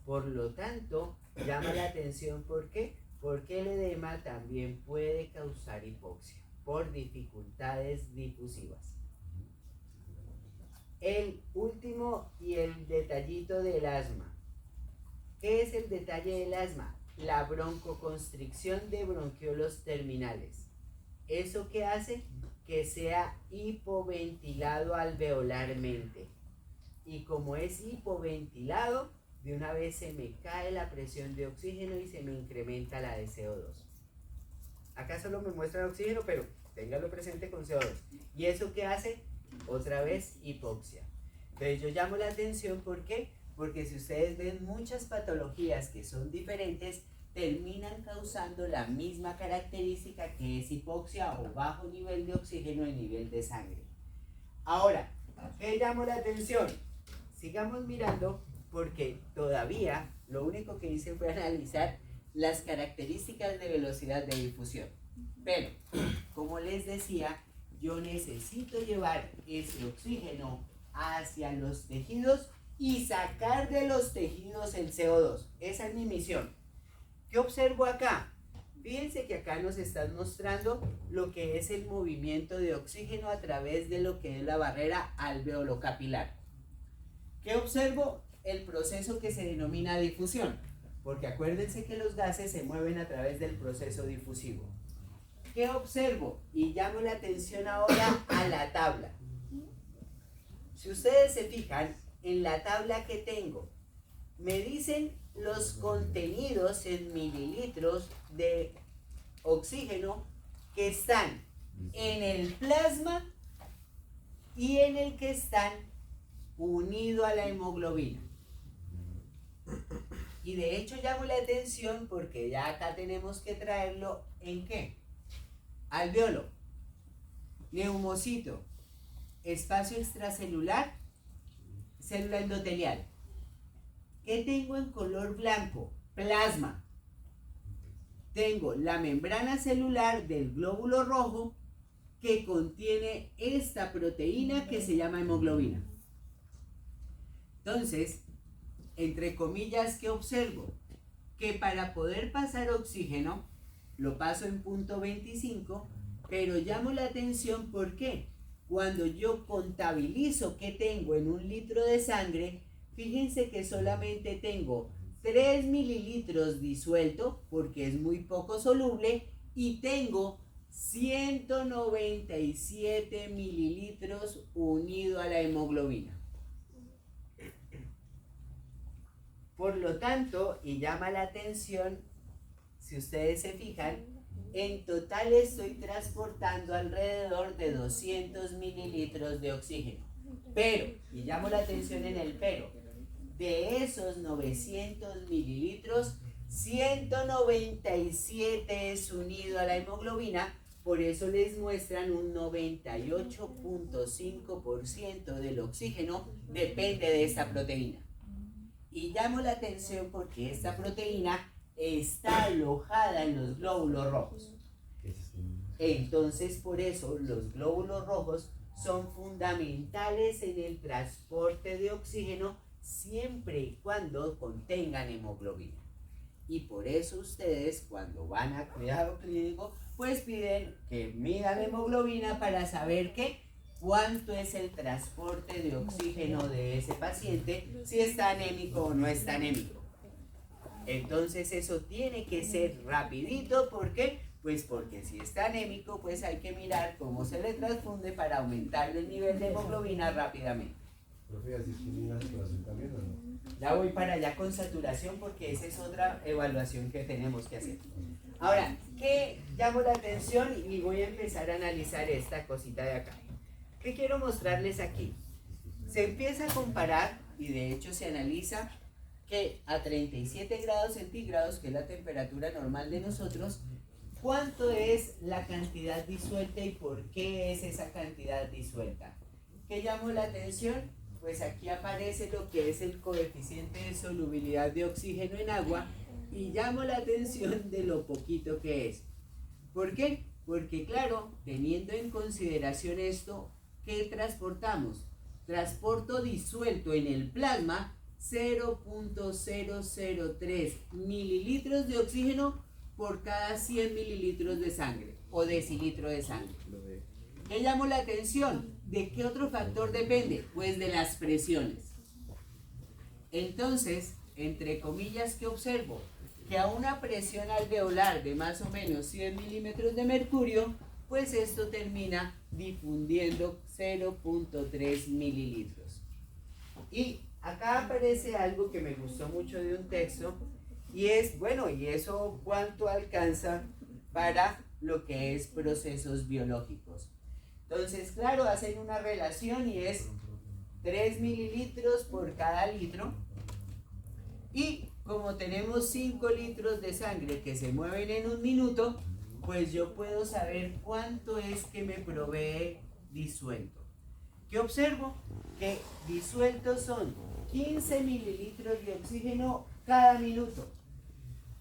Por lo tanto, llama la atención, ¿por qué? Porque el edema también puede causar hipoxia por dificultades difusivas. El último y el detallito del asma. ¿Qué es el detalle del asma? La broncoconstricción de bronquiolos terminales. ¿Eso qué hace? Que sea hipoventilado alveolarmente. Y como es hipoventilado, de una vez se me cae la presión de oxígeno y se me incrementa la de CO2. Acá solo me muestran oxígeno, pero téngalo presente con CO2. ¿Y eso qué hace? Otra vez hipoxia. Entonces yo llamo la atención, ¿por qué? Porque si ustedes ven muchas patologías que son diferentes, terminan causando la misma característica, que es hipoxia o bajo nivel de oxígeno en nivel de sangre. Ahora, ¿qué llamo la atención? Sigamos mirando, porque todavía lo único que hice fue analizar las características de velocidad de difusión. Pero, como les decía, yo necesito llevar ese oxígeno hacia los tejidos y sacar de los tejidos el CO2. Esa es mi misión. ¿Qué observo acá? Fíjense que acá nos están mostrando lo que es el movimiento de oxígeno a través de lo que es la barrera alveolo-capilar. ¿Qué observo? El proceso que se denomina difusión, porque acuérdense que los gases se mueven a través del proceso difusivo. ¿Qué observo? Y llamo la atención ahora a la tabla. Si ustedes se fijan en la tabla que tengo, me dicen los contenidos en mililitros de oxígeno que están en el plasma y en el que están unido a la hemoglobina. Y de hecho llamo la atención porque ya acá tenemos que traerlo ¿en qué? Alveolo, neumocito, espacio extracelular, célula endotelial. ¿Qué tengo en color blanco? Plasma. Tengo la membrana celular del glóbulo rojo que contiene esta proteína que se llama hemoglobina. Entonces, entre comillas, ¿qué observo? Que para poder pasar oxígeno, lo paso en punto 25, pero llamo la atención, ¿por qué? Cuando yo contabilizo qué tengo en un litro de sangre, fíjense que solamente tengo 3 mililitros disuelto, porque es muy poco soluble, y tengo 197 mililitros unido a la hemoglobina. Por lo tanto, y llama la atención, si ustedes se fijan, en total estoy transportando alrededor de 200 mililitros de oxígeno. Pero, y llamo la atención en el pero, de esos 900 mililitros, 197 es unido a la hemoglobina, por eso les muestran un 98.5% del oxígeno depende de esta proteína. Y llamo la atención porque esta proteína está alojada en los glóbulos rojos. Entonces, por eso los glóbulos rojos son fundamentales en el transporte de oxígeno siempre y cuando contengan hemoglobina. Y por eso ustedes, cuando van a cuidado clínico, pues piden que midan hemoglobina para saber cuánto es el transporte de oxígeno de ese paciente, si está anémico o no está anémico. Entonces eso tiene que ser rapidito, ¿por qué? Pues porque si está anémico, pues hay que mirar cómo se le transfunde para aumentar el nivel de hemoglobina rápidamente. Profe, ¿así tiene la saturación también o no? Ya voy para allá con saturación porque esa es otra evaluación que tenemos que hacer. Ahora, ¿qué llamo la atención? Y voy a empezar a analizar esta cosita de acá. ¿Qué quiero mostrarles aquí? Se empieza a comparar, y de hecho se analiza, que a 37 grados centígrados, que es la temperatura normal de nosotros, ¿cuánto es la cantidad disuelta y por qué es esa cantidad disuelta? ¿Qué llamó la atención? Pues aquí aparece lo que es el coeficiente de solubilidad de oxígeno en agua y llamo la atención de lo poquito que es. ¿Por qué? Porque claro, teniendo en consideración esto, ¿qué transportamos? Transporto disuelto en el plasma 0.003 mililitros de oxígeno por cada 100 mililitros de sangre o decilitro de sangre. ¿Qué llamó la atención? ¿De qué otro factor depende? Pues de las presiones. Entonces, entre comillas, ¿qué observo? Que a una presión alveolar de más o menos 100 milímetros de mercurio, pues esto termina difundiendo 0.3 mililitros. Y acá aparece algo que me gustó mucho de un texto, y es, bueno, ¿y eso cuánto alcanza para lo que es procesos biológicos? Entonces, claro, hacen una relación y es 3 mililitros por cada litro. Y como tenemos 5 litros de sangre que se mueven en un minuto, pues yo puedo saber cuánto es que me provee disuelto. ¿Qué observo? Que disueltos son 15 mililitros de oxígeno cada minuto.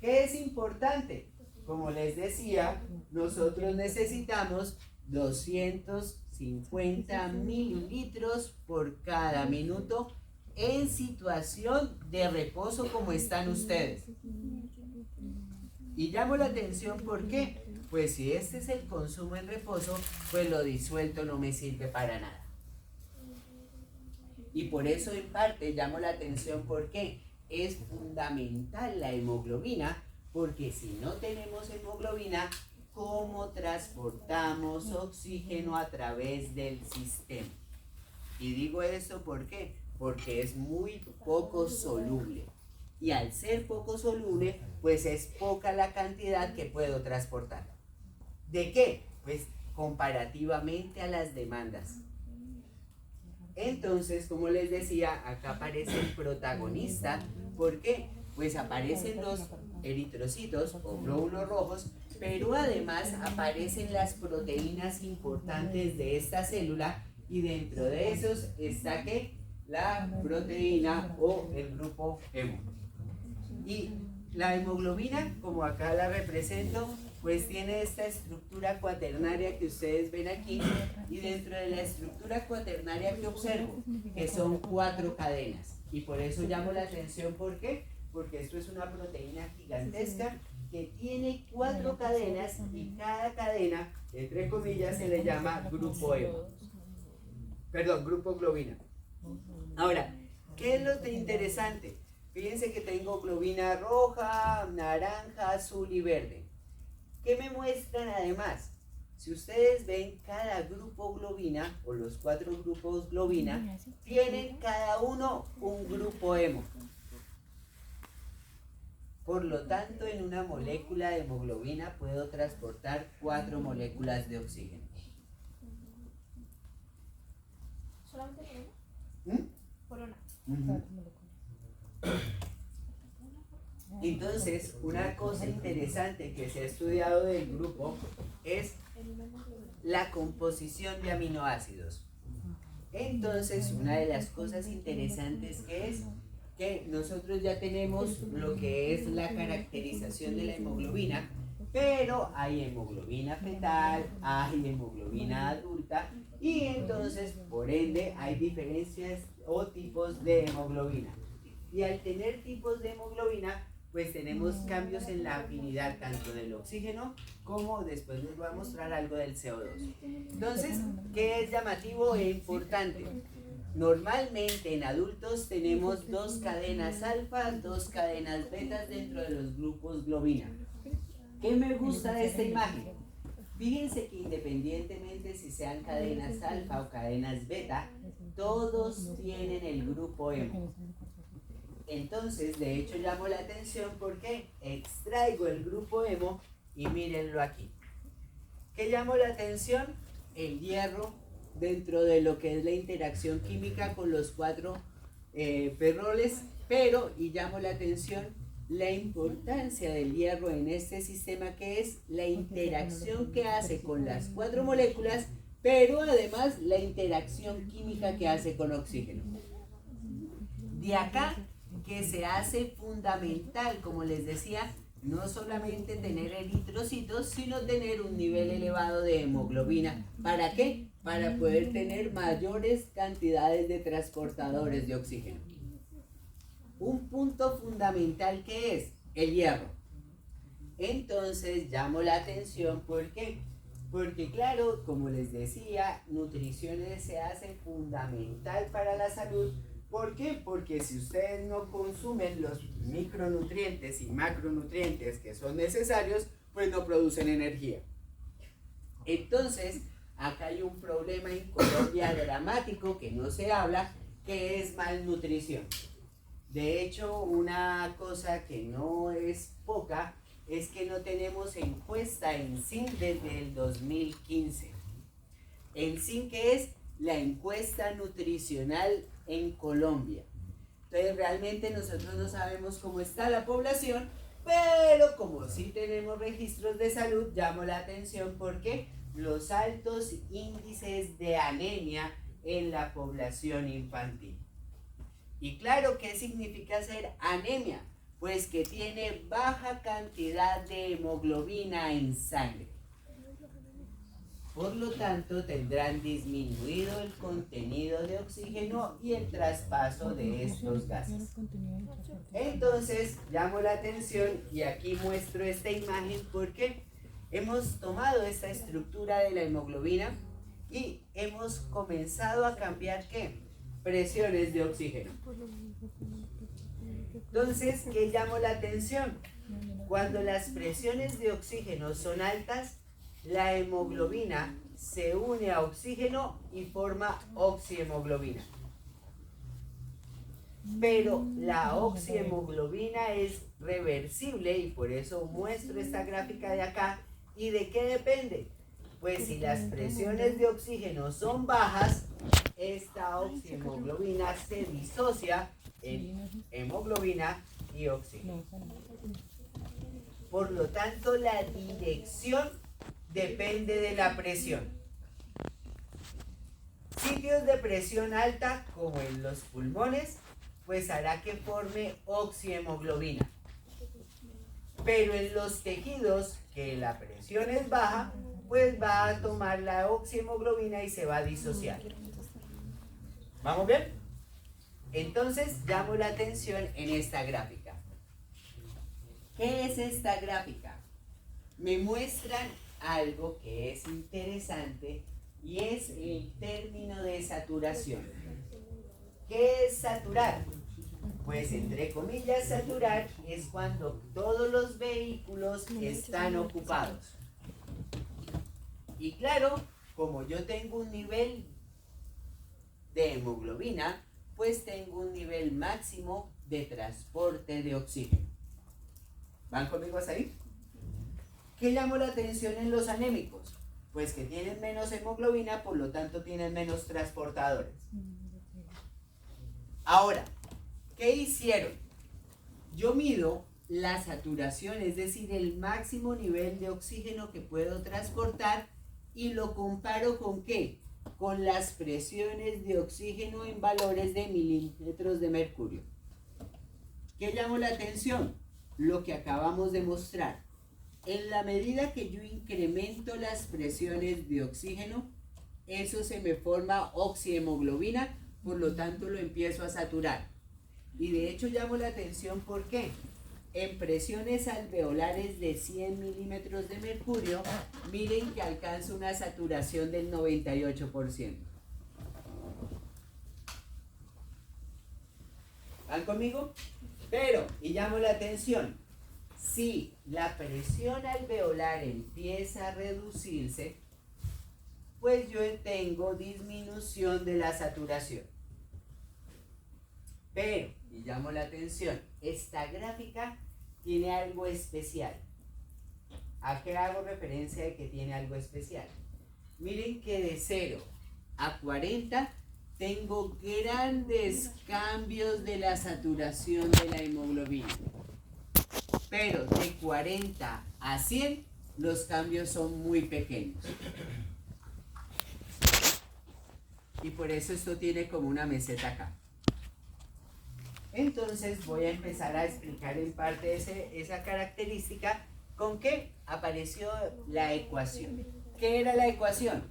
¿Qué es importante? Como les decía, nosotros necesitamos 250 mililitros por cada minuto en situación de reposo como están ustedes. Y llamo la atención, ¿por qué? Pues si este es el consumo en reposo, pues lo disuelto no me sirve para nada. Y por eso en parte llamo la atención porque es fundamental la hemoglobina, porque si no tenemos hemoglobina, ¿cómo transportamos oxígeno a través del sistema? Y digo esto ¿por qué? Porque es muy poco soluble. Y al ser poco soluble, pues es poca la cantidad que puedo transportar. ¿De qué? Pues comparativamente a las demandas. Entonces, como les decía, acá aparece el protagonista. ¿Por qué? Pues aparecen los eritrocitos o glóbulos rojos, pero además aparecen las proteínas importantes de esta célula, y dentro de esos está ¿qué? La proteína o el grupo hemo. Y la hemoglobina, como acá la represento, pues tiene esta estructura cuaternaria que ustedes ven aquí, y dentro de la estructura cuaternaria que observo, que son 4 cadenas. Y por eso llamo la atención, ¿por qué? Porque esto es una proteína gigantesca que tiene 4 cadenas, y cada cadena, entre comillas, se le llama grupo hemo. Perdón, grupo globina. Ahora, ¿qué es lo interesante? Fíjense que tengo globina roja, naranja, azul y verde. ¿Qué me muestran además? Si ustedes ven, cada grupo globina, o los 4 grupos globina, tienen cada uno un grupo hemo. Por lo tanto, en una molécula de hemoglobina puedo transportar 4 moléculas de oxígeno. ¿Solamente por una? Entonces, una cosa interesante que se ha estudiado del grupo es la composición de aminoácidos. Entonces, una de las cosas interesantes que es que nosotros ya tenemos lo que es la caracterización de la hemoglobina, pero hay hemoglobina fetal, hay hemoglobina adulta, y entonces, por ende, hay diferencias o tipos de hemoglobina. Y al tener tipos de hemoglobina, pues tenemos cambios en la afinidad tanto del oxígeno como después les voy a mostrar algo del CO2. Entonces, ¿qué es llamativo e importante? Normalmente en adultos tenemos 2 cadenas alfa, 2 cadenas betas dentro de los grupos globina. ¿Qué me gusta de esta imagen? Fíjense que independientemente si sean cadenas alfa o cadenas beta, todos tienen el grupo hemo. Entonces, de hecho, llamo la atención porque extraigo el grupo hemo y mírenlo aquí. ¿Qué llamó la atención? El hierro dentro de lo que es la interacción química con los 4 ferroles, pero, y llamo la atención, la importancia del hierro en este sistema, que es la interacción que hace con las 4 moléculas, pero además la interacción química que hace con oxígeno. De acá que se hace fundamental, como les decía, no solamente tener eritrocitos, sino tener un nivel elevado de hemoglobina. ¿Para qué? para poder tener mayores cantidades de transportadores de oxígeno. Un punto fundamental que es el hierro. Entonces llamo la atención, ¿por qué? Porque claro, como les decía, nutrición se hace fundamental para la salud. ¿Por qué? Porque si ustedes no consumen los micronutrientes y macronutrientes que son necesarios, pues no producen energía. Entonces, acá hay un problema en Colombia dramático que no se habla, que es malnutrición. De hecho, una cosa que no es poca es que no tenemos encuesta en SIN desde el 2015. En SIN, que es la encuesta nutricional en Colombia. Entonces, realmente nosotros no sabemos cómo está la población, pero como sí tenemos registros de salud, llamo la atención porque los altos índices de anemia en la población infantil. Y claro, ¿qué significa ser anemia? Pues que tiene baja cantidad de hemoglobina en sangre. Por lo tanto, tendrán disminuido el contenido de oxígeno y el traspaso de estos gases. Entonces, llamo la atención y aquí muestro esta imagen porque hemos tomado esta estructura de la hemoglobina y hemos comenzado a cambiar, ¿qué? Presiones de oxígeno. Entonces, ¿qué llamo la atención? Cuando las presiones de oxígeno son altas, la hemoglobina se une a oxígeno y forma oxihemoglobina. Pero la oxihemoglobina es reversible y por eso muestro esta gráfica de acá. ¿Y de qué depende? Pues si las presiones de oxígeno son bajas, esta oxihemoglobina se disocia en hemoglobina y oxígeno. Por lo tanto, la dirección depende de la presión. Sitios de presión alta, como en los pulmones, pues hará que forme oxihemoglobina. Pero en los tejidos, que la presión es baja, pues va a tomar la oxihemoglobina y se va a disociar. ¿Vamos bien? Entonces, llamo la atención en esta gráfica. ¿Qué es esta gráfica? Me muestran algo que es interesante y es el término de saturación. ¿Qué es saturar? Pues entre comillas saturar es cuando todos los vehículos están ocupados. Y claro, como yo tengo un nivel de hemoglobina, pues tengo un nivel máximo de transporte de oxígeno. ¿Van conmigo hasta ahí? ¿Qué llamó la atención en los anémicos? Pues que tienen menos hemoglobina, por lo tanto tienen menos transportadores. Ahora, ¿qué hicieron? Yo mido la saturación, es decir, el máximo nivel de oxígeno que puedo transportar y lo comparo ¿con qué? Con las presiones de oxígeno en valores de milímetros de mercurio. ¿Qué llamó la atención? Lo que acabamos de mostrar. En la medida que yo incremento las presiones de oxígeno, eso se me forma oxihemoglobina, por lo tanto lo empiezo a saturar. Y de hecho llamo la atención, ¿por qué? En presiones alveolares de 100 milímetros de mercurio, miren que alcanza una saturación del 98%. ¿Van conmigo? Pero, y llamo la atención, si la presión alveolar empieza a reducirse, pues yo tengo disminución de la saturación. Pero, y llamo la atención, esta gráfica tiene algo especial. ¿A qué hago referencia de que tiene algo especial? Miren que de 0 a 40 tengo grandes cambios de la saturación de la hemoglobina. Pero de 40 a 100 los cambios son muy pequeños. Y por eso esto tiene como una meseta acá. Entonces voy a empezar a explicar en parte esa característica con que apareció la ecuación. ¿Qué era la ecuación?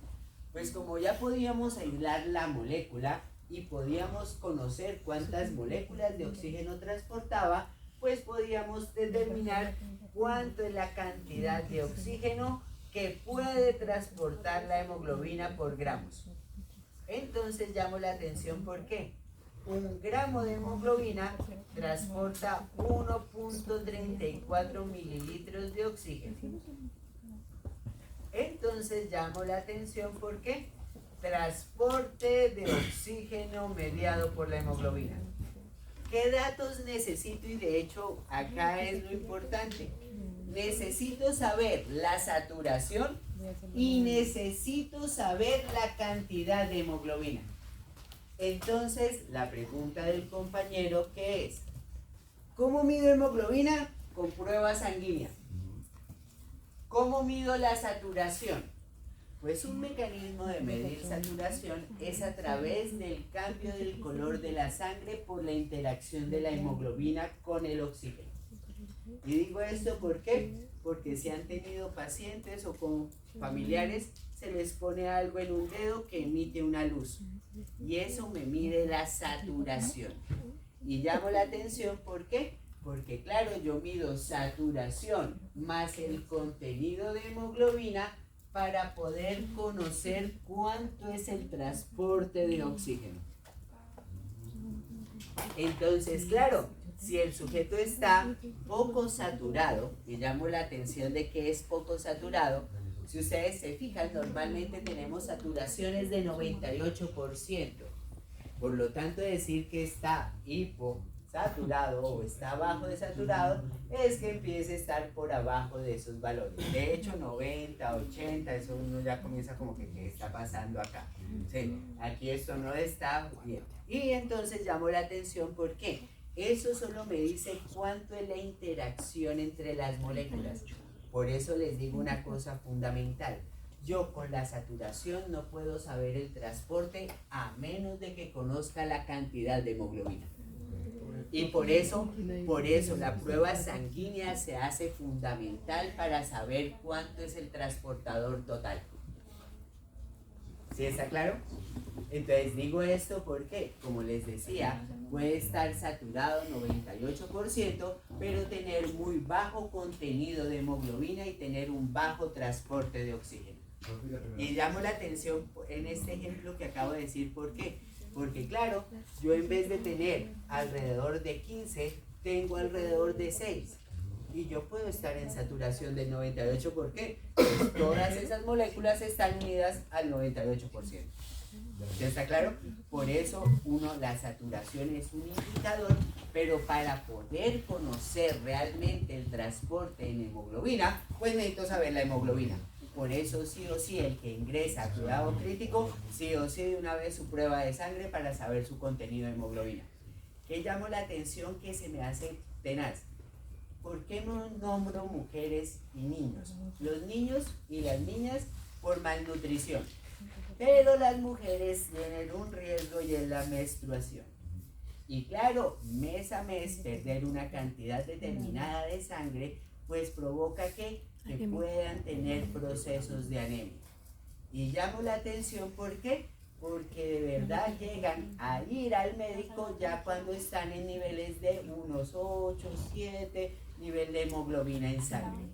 Pues como ya podíamos aislar la molécula y podíamos conocer cuántas moléculas de oxígeno transportaba, pues podíamos determinar cuánto es la cantidad de oxígeno que puede transportar la hemoglobina por gramos. Entonces llamo la atención porque 1 gramo de hemoglobina transporta 1.34 mililitros de oxígeno. Entonces llamo la atención porque transporte de oxígeno mediado por la hemoglobina. ¿Qué datos necesito? Y de hecho acá es lo importante. Necesito saber la saturación y necesito saber la cantidad de hemoglobina. Entonces, la pregunta del compañero, ¿qué es? ¿Cómo mido hemoglobina? Con prueba sanguínea. ¿Cómo mido la saturación? Pues un mecanismo de medir saturación es a través del cambio del color de la sangre por la interacción de la hemoglobina con el oxígeno. Y digo esto ¿por qué? Porque si han tenido pacientes o con familiares, se les pone algo en un dedo que emite una luz. Y eso me mide la saturación. Y llamo la atención ¿por qué? Porque claro, yo mido saturación más el contenido de hemoglobina para poder conocer cuánto es el transporte de oxígeno. Entonces, claro, si el sujeto está poco saturado, y llamo la atención de que es poco saturado, si ustedes se fijan, normalmente tenemos saturaciones de 98%. Por lo tanto, decir que está hiposaturado o está bajo de saturado es que empiece a estar por abajo de esos valores. De hecho, 90, 80, eso uno ya comienza como que ¿qué está pasando acá? Sí, aquí esto no está bien. Y entonces llamo la atención porque eso solo me dice cuánto es la interacción entre las moléculas. Por eso les digo una cosa fundamental. Yo con la saturación no puedo saber el transporte a menos de que conozca la cantidad de hemoglobina. Y por eso la prueba sanguínea se hace fundamental para saber cuánto es el transportador total. ¿Sí está claro? Entonces digo esto porque, como les decía, puede estar saturado 98%, pero tener muy bajo contenido de hemoglobina y tener un bajo transporte de oxígeno. Y llamo la atención en este ejemplo que acabo de decir, ¿por qué? Porque claro, yo en vez de tener alrededor de 15, tengo alrededor de 6. Y yo puedo estar en saturación del 98%. ¿Por qué? Pues todas esas moléculas están unidas al 98%. ¿Ya está claro? Por eso la saturación es un indicador, pero para poder conocer realmente el transporte en hemoglobina, pues necesito saber la hemoglobina. Por eso sí o sí el que ingresa a cuidado crítico, sí o sí de una vez su prueba de sangre para saber su contenido de hemoglobina. ¿Qué llamo la atención que se me hace tenaz? ¿Por qué no nombro mujeres y niños? Los niños y las niñas por malnutrición. Pero las mujeres tienen un riesgo y es la menstruación. Y claro, mes a mes perder una cantidad determinada de sangre, pues provoca que puedan tener procesos de anemia. Y llamo la atención, ¿por qué? Porque de verdad llegan a ir al médico ya cuando están en niveles de unos 8, 7, nivel de hemoglobina en sangre.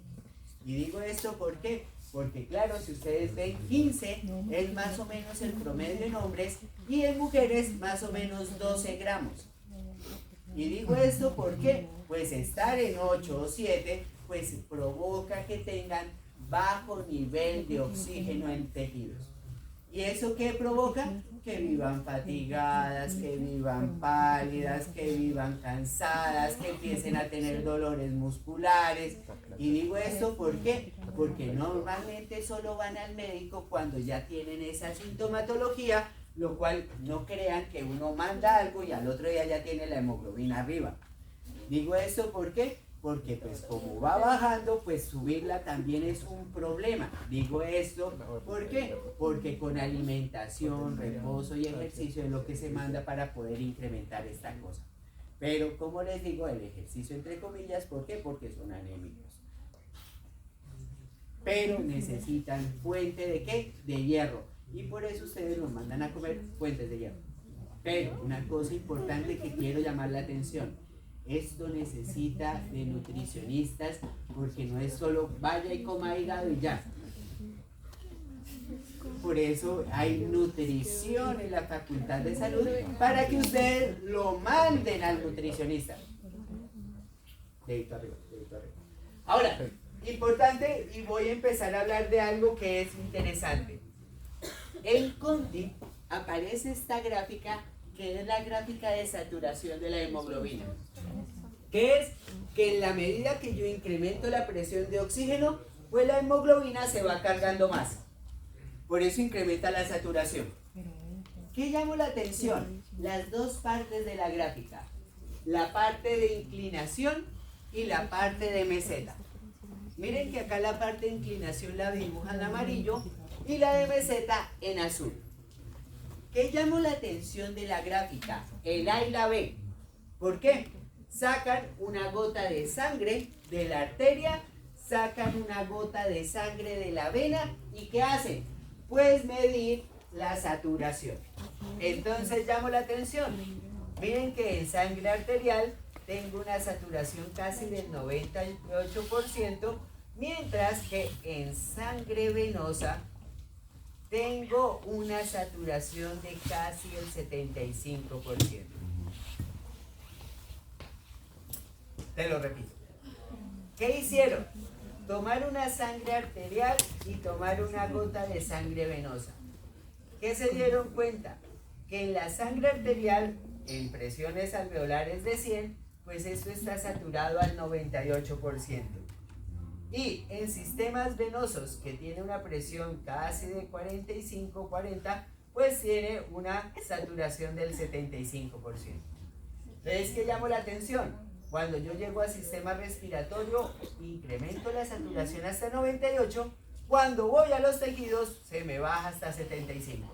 Y digo esto ¿por qué? Porque claro, si ustedes ven 15 es más o menos el promedio en hombres y en mujeres más o menos 12 gramos. Y digo esto ¿por qué? Pues estar en 8 o 7 pues provoca que tengan bajo nivel de oxígeno en tejidos. ¿Y eso qué provoca? Que vivan fatigadas, que vivan pálidas, que vivan cansadas, que empiecen a tener dolores musculares. Y digo esto ¿por qué? Porque normalmente solo van al médico cuando ya tienen esa sintomatología, lo cual no crean que uno manda algo y al otro día ya tiene la hemoglobina arriba. Digo esto ¿por qué? Porque pues como va bajando, pues subirla también es un problema. Digo esto, ¿por qué? Porque con alimentación, reposo y ejercicio es lo que se manda para poder incrementar esta cosa. Pero como les digo, el ejercicio entre comillas, ¿por qué? Porque son anémicos. Pero necesitan fuente ¿de qué? De hierro. y por eso ustedes los mandan a comer fuentes de hierro. Pero una cosa importante que quiero llamar la atención, esto necesita de nutricionistas porque no es solo vaya y coma hígado y ya. Por eso hay nutrición en la Facultad de Salud para que ustedes lo manden al nutricionista. Dedito arriba, dedito arriba. Ahora, importante, y voy a empezar a hablar de algo que es interesante. En Conti aparece esta gráfica que es la gráfica de saturación de la hemoglobina, que es que en la medida que yo incremento la presión de oxígeno, pues la hemoglobina se va cargando más. Por eso incrementa la saturación. ¿Qué llamó la atención? Las dos partes de la gráfica. La parte de inclinación y la parte de meseta. Miren que acá la parte de inclinación la vimos en amarillo y la de meseta en azul. ¿Qué llamó la atención de la gráfica? El A y la B. ¿Por qué? Sacan una gota de sangre de la arteria, sacan una gota de sangre de la vena y ¿qué hacen? Pues medir la saturación. Entonces llamo la atención. Miren que en sangre arterial tengo una saturación casi del 98%, mientras que en sangre venosa tengo una saturación de casi el 75%. Te lo repito. ¿Qué hicieron? Tomar una sangre arterial y tomar una gota de sangre venosa. ¿Qué se dieron cuenta? Que en la sangre arterial, en presiones alveolares de 100, pues esto está saturado al 98%. Y en sistemas venosos, que tiene una presión casi de 45-40, pues tiene una saturación del 75%. ¿Ves qué llamó la atención? Cuando yo llego al sistema respiratorio, incremento la saturación hasta 98, cuando voy a los tejidos, se me baja hasta 75.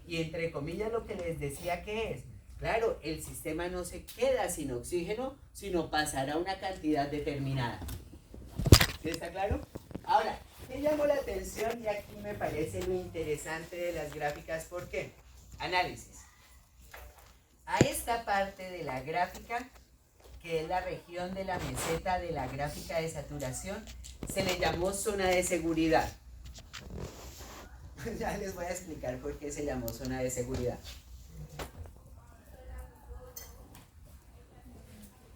Y entre comillas lo que les decía que es, claro, el sistema no se queda sin oxígeno, sino pasará una cantidad determinada. ¿Sí está claro? Ahora, me llamó la atención y aquí me parece lo interesante de las gráficas, ¿por qué? Análisis. A esta parte de la gráfica, que es la región de la meseta de la gráfica de saturación, se le llamó zona de seguridad. Ya les voy a explicar por qué se llamó zona de seguridad.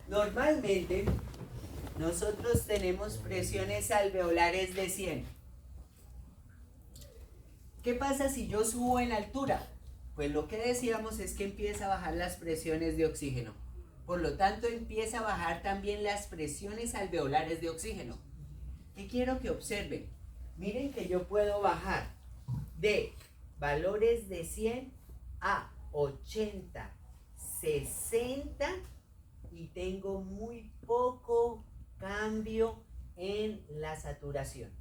Normalmente, nosotros tenemos presiones alveolares de 100. ¿Qué pasa si yo subo en altura? Pues lo que decíamos es que empieza a bajar las presiones de oxígeno. Por lo tanto, empieza a bajar también las presiones alveolares de oxígeno. ¿Qué quiero que observen? Miren que yo puedo bajar de valores de 100 a 80, 60 y tengo muy poco cambio en la saturación.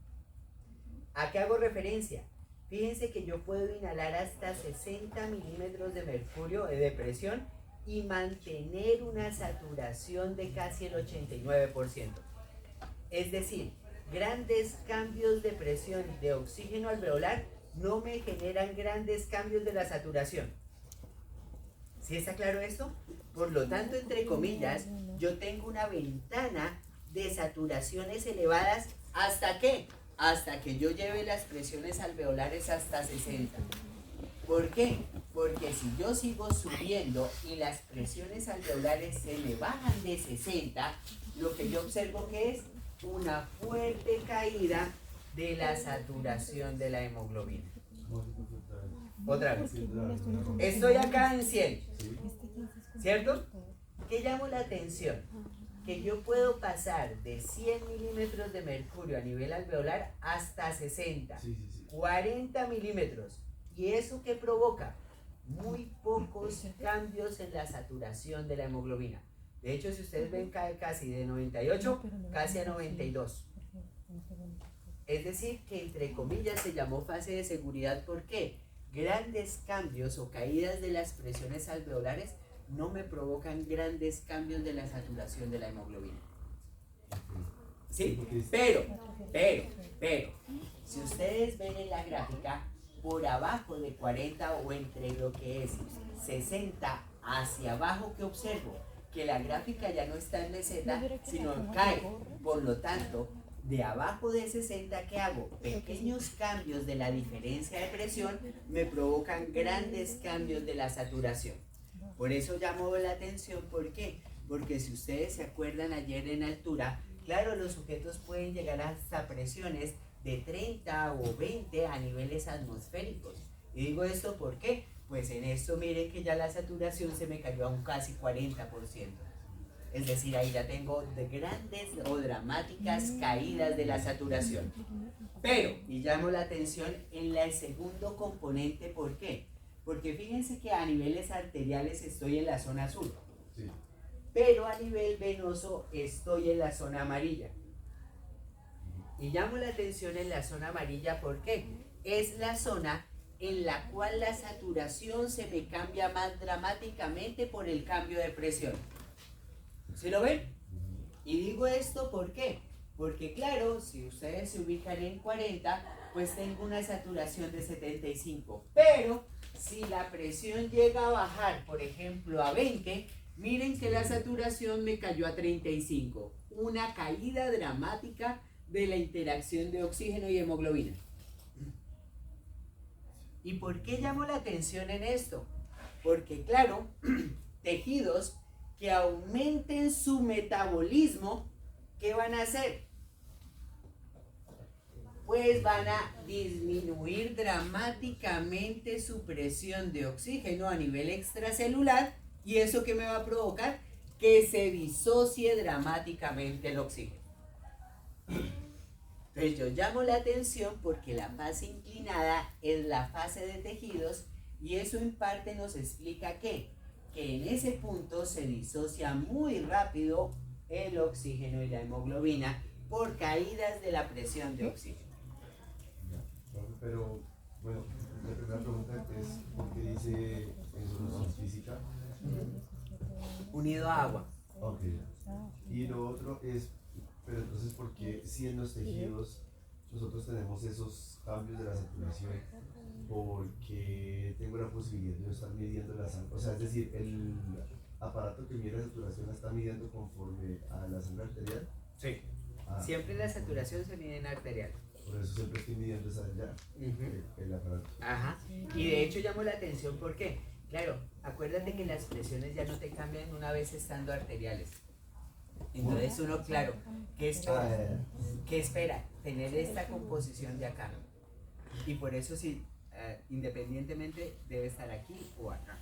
¿A qué hago referencia? Fíjense que yo puedo inhalar hasta 60 milímetros de mercurio de presión y mantener una saturación de casi el 89%. Es decir, grandes cambios de presión de oxígeno alveolar no me generan grandes cambios de la saturación. ¿Sí está claro esto? Por lo tanto, entre comillas, yo tengo una ventana de saturaciones elevadas. ¿Hasta qué? Hasta que yo lleve las presiones alveolares hasta 60. ¿Por qué? Porque si yo sigo subiendo y las presiones alveolares se me bajan de 60, lo que yo observo que es una fuerte caída de la saturación de la hemoglobina. Otra vez. Estoy acá en 100, ¿cierto? ¿Qué llamo la atención? Que yo puedo pasar de 100 milímetros de mercurio a nivel alveolar hasta 60, 40 milímetros. ¿Y eso qué provoca? Muy pocos cambios en la saturación de la hemoglobina. De hecho, si ustedes ven, cae casi de 98, casi a 92. Es decir, que entre comillas se llamó fase de seguridad. ¿Por qué? Grandes cambios o caídas de las presiones alveolares no me provocan grandes cambios de la saturación de la hemoglobina. ¿Sí? Pero, si ustedes ven en la gráfica, por abajo de 40 o entre lo que es 60 hacia abajo, que observo que la gráfica ya no está en meseta, sino cae. Por lo tanto, de abajo de 60, ¿qué hago? Pequeños cambios de la diferencia de presión me provocan grandes cambios de la saturación. Por eso llamo la atención, ¿por qué? Porque si ustedes se acuerdan ayer en altura, claro, los sujetos pueden llegar hasta presiones de 30 o 20 a niveles atmosféricos. Y digo esto ¿por qué? Pues en esto miren que ya la saturación se me cayó a un casi 40%. Es decir, ahí ya tengo de grandes o dramáticas caídas de la saturación. Pero, y llamo la atención en el segundo componente, ¿por qué? Porque fíjense que a niveles arteriales estoy en la zona azul, Sí. pero a nivel venoso estoy en la zona amarilla. Y llamo la atención en la zona amarilla, ¿por qué? Es la zona en la cual la saturación se me cambia más dramáticamente por el cambio de presión. ¿Sí lo ven? Y digo esto ¿por qué? Porque claro, si ustedes se ubican en 40, pues tengo una saturación de 75. Pero si la presión llega a bajar, por ejemplo, a 20, miren que la saturación me cayó a 35. Una caída dramática de la interacción de oxígeno y hemoglobina. ¿Y por qué llamo la atención en esto? Porque claro, tejidos que aumenten su metabolismo, ¿qué van a hacer? Pues van a disminuir dramáticamente su presión de oxígeno a nivel extracelular, y eso ¿qué me va a provocar? Que se disocie dramáticamente el oxígeno. Entonces yo llamo la atención porque la fase inclinada es la fase de tejidos, y eso en parte nos explica que en ese punto se disocia muy rápido el oxígeno y la hemoglobina por caídas de la presión de oxígeno. Pero, bueno, la primera pregunta es, ¿por qué dice en solución física? Unido a agua. Ok. Y lo otro es, pero entonces, ¿por qué si en los tejidos nosotros tenemos esos cambios de la saturación? Porque tengo la posibilidad de estar midiendo la sangre. O sea, es decir, el aparato que mide la saturación la está midiendo conforme a la sangre arterial. Sí. Siempre la saturación se mide en arterial. Por eso siempre estoy midiendo esa ya, el aparato. Ajá. Y de hecho llamo la atención porque, claro, acuérdate que las presiones ya no te cambian una vez estando arteriales. Entonces uno, claro, ¿qué espera? Tener esta composición de acá. Y por eso sí, independientemente debe estar aquí o acá.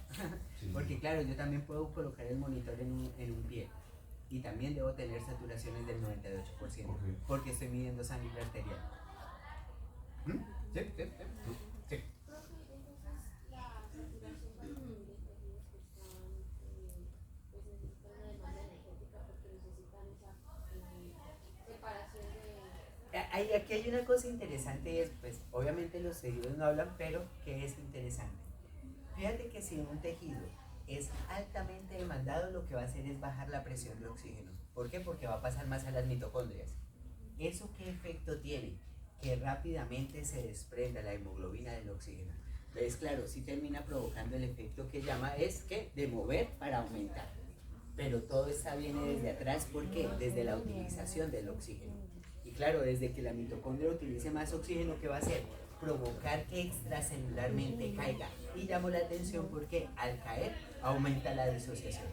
Sí. Porque claro, yo también puedo colocar el monitor en un pie. Y también debo tener saturaciones del 98%. Okay. Porque estoy midiendo sangre arterial. ¿Mm? Sí, sí, sí. Sí. Aquí hay una cosa interesante, es, pues, obviamente los tejidos no hablan, pero que es interesante. Fíjate que si un tejido es altamente demandado, lo que va a hacer es bajar la presión de oxígeno. ¿Por qué? Porque va a pasar más a las mitocondrias. ¿Eso qué efecto tiene? Que rápidamente se desprenda la hemoglobina del oxígeno. Entonces, claro, sí termina provocando el efecto que llama es que de mover para aumentar. Pero todo está viene desde atrás, ¿por qué? Desde la utilización del oxígeno. Y claro, desde que la mitocondria utilice más oxígeno, ¿qué va a hacer? Provocar que extracelularmente caiga. Y llamo la atención porque al caer aumenta la disociación.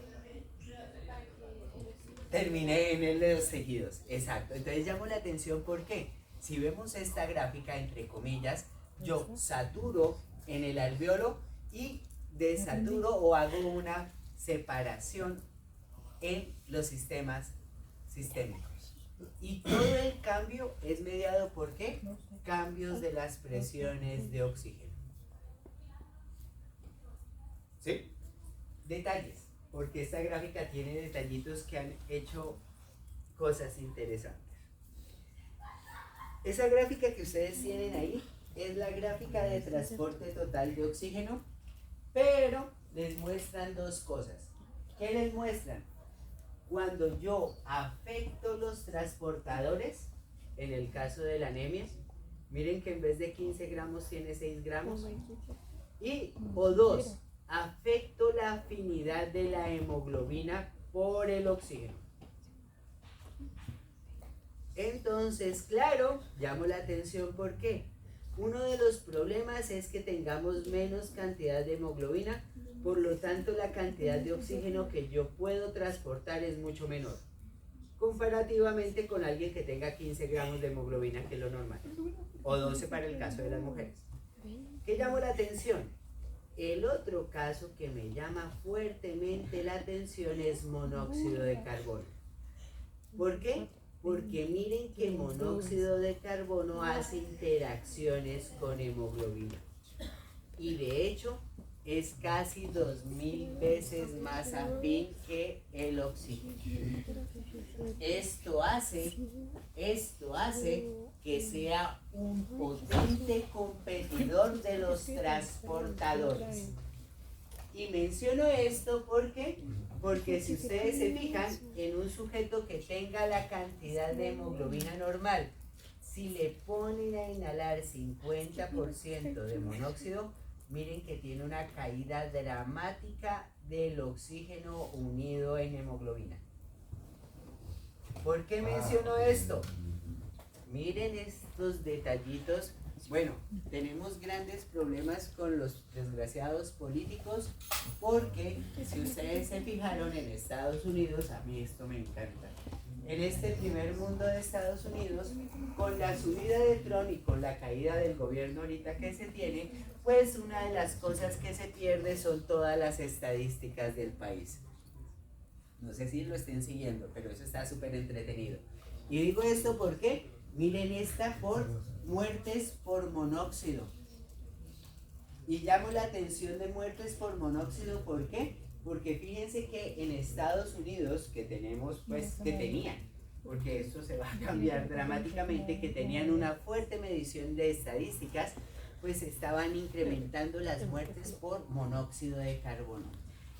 Terminé en el de los tejidos, exacto. Entonces llamo la atención porque si vemos esta gráfica, entre comillas, yo saturo en el alveolo y desaturo o hago una separación en los sistemas sistémicos. Y todo el cambio es mediado por ¿qué? Cambios de las presiones de oxígeno. ¿Sí? Detalles, porque esta gráfica tiene detallitos que han hecho cosas interesantes. Esa gráfica que ustedes tienen ahí es la gráfica de transporte total de oxígeno, pero les muestran dos cosas. ¿Qué les muestran? Cuando yo afecto los transportadores, en el caso de la anemia, Miren que en vez de 15 gramos tiene 6 gramos. Y O2, afecto la afinidad de la hemoglobina por el oxígeno. Entonces, claro, llamo la atención porque uno de los problemas es que tengamos menos cantidad de hemoglobina, por lo tanto la cantidad de oxígeno que yo puedo transportar es mucho menor, comparativamente con alguien que tenga 15 gramos de hemoglobina, que es lo normal, o 12 para el caso de las mujeres. ¿Qué llamó la atención? El otro caso que me llama fuertemente la atención es monóxido de carbono. ¿Por qué? Porque miren que monóxido de carbono hace interacciones con hemoglobina. Y de hecho es casi 2000 veces más afín que el oxígeno. Esto hace que sea un potente competidor de los transportadores. Y menciono esto porque si ustedes se fijan en un sujeto que tenga la cantidad de hemoglobina normal, si le ponen a inhalar 50% de monóxido, miren que tiene una caída dramática del oxígeno unido en hemoglobina. ¿Por qué menciono esto? Miren estos detallitos. Bueno, tenemos grandes problemas con los desgraciados políticos porque si ustedes se fijaron en Estados Unidos, a mí esto me encanta. En este primer mundo de Estados Unidos, con la subida de Trump y con la caída del gobierno ahorita que se tiene, pues una de las cosas que se pierde son todas las estadísticas del país. No sé si lo estén siguiendo, pero eso está súper entretenido. Y digo esto porque, miren esta por muertes por monóxido. Y llamo la atención de muertes por monóxido, ¿por qué? Porque fíjense que en Estados Unidos, que tenemos, pues, que tenían, porque esto se va a cambiar dramáticamente, que tenían una fuerte medición de estadísticas, pues estaban incrementando las muertes por monóxido de carbono.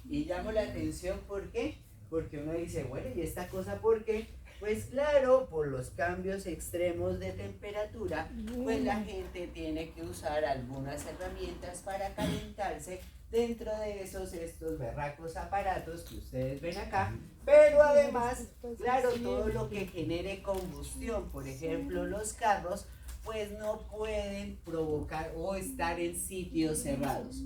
Y llamo la atención, ¿por qué? Porque uno dice, bueno, ¿y esta cosa por qué? Pues claro, por los cambios extremos de temperatura, pues la gente tiene que usar algunas herramientas para calentarse dentro de estos berracos aparatos que ustedes ven acá, pero además, claro, todo lo que genere combustión, por ejemplo, los carros, pues no pueden provocar o estar en sitios cerrados.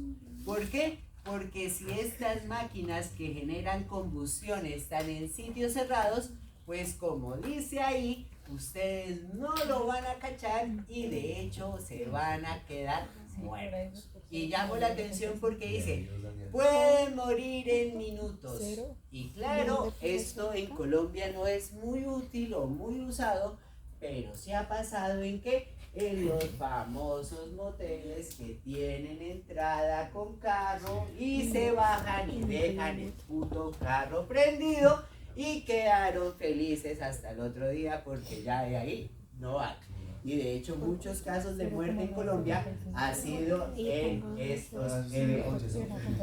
¿Por qué? Porque si estas máquinas que generan combustión están en sitios cerrados, pues como dice ahí, ustedes no lo van a cachar y de hecho se van a quedar muertos. Y llamo la atención porque dice, pueden morir en minutos. Y claro, esto en Colombia no es muy útil o muy usado, pero sí ha pasado en que en los famosos moteles que tienen entrada con carro y se bajan y dejan el puto carro prendido y quedaron felices hasta el otro día porque ya de ahí no hay. Y de hecho muchos casos de muerte en Colombia ha sido en estos eventos.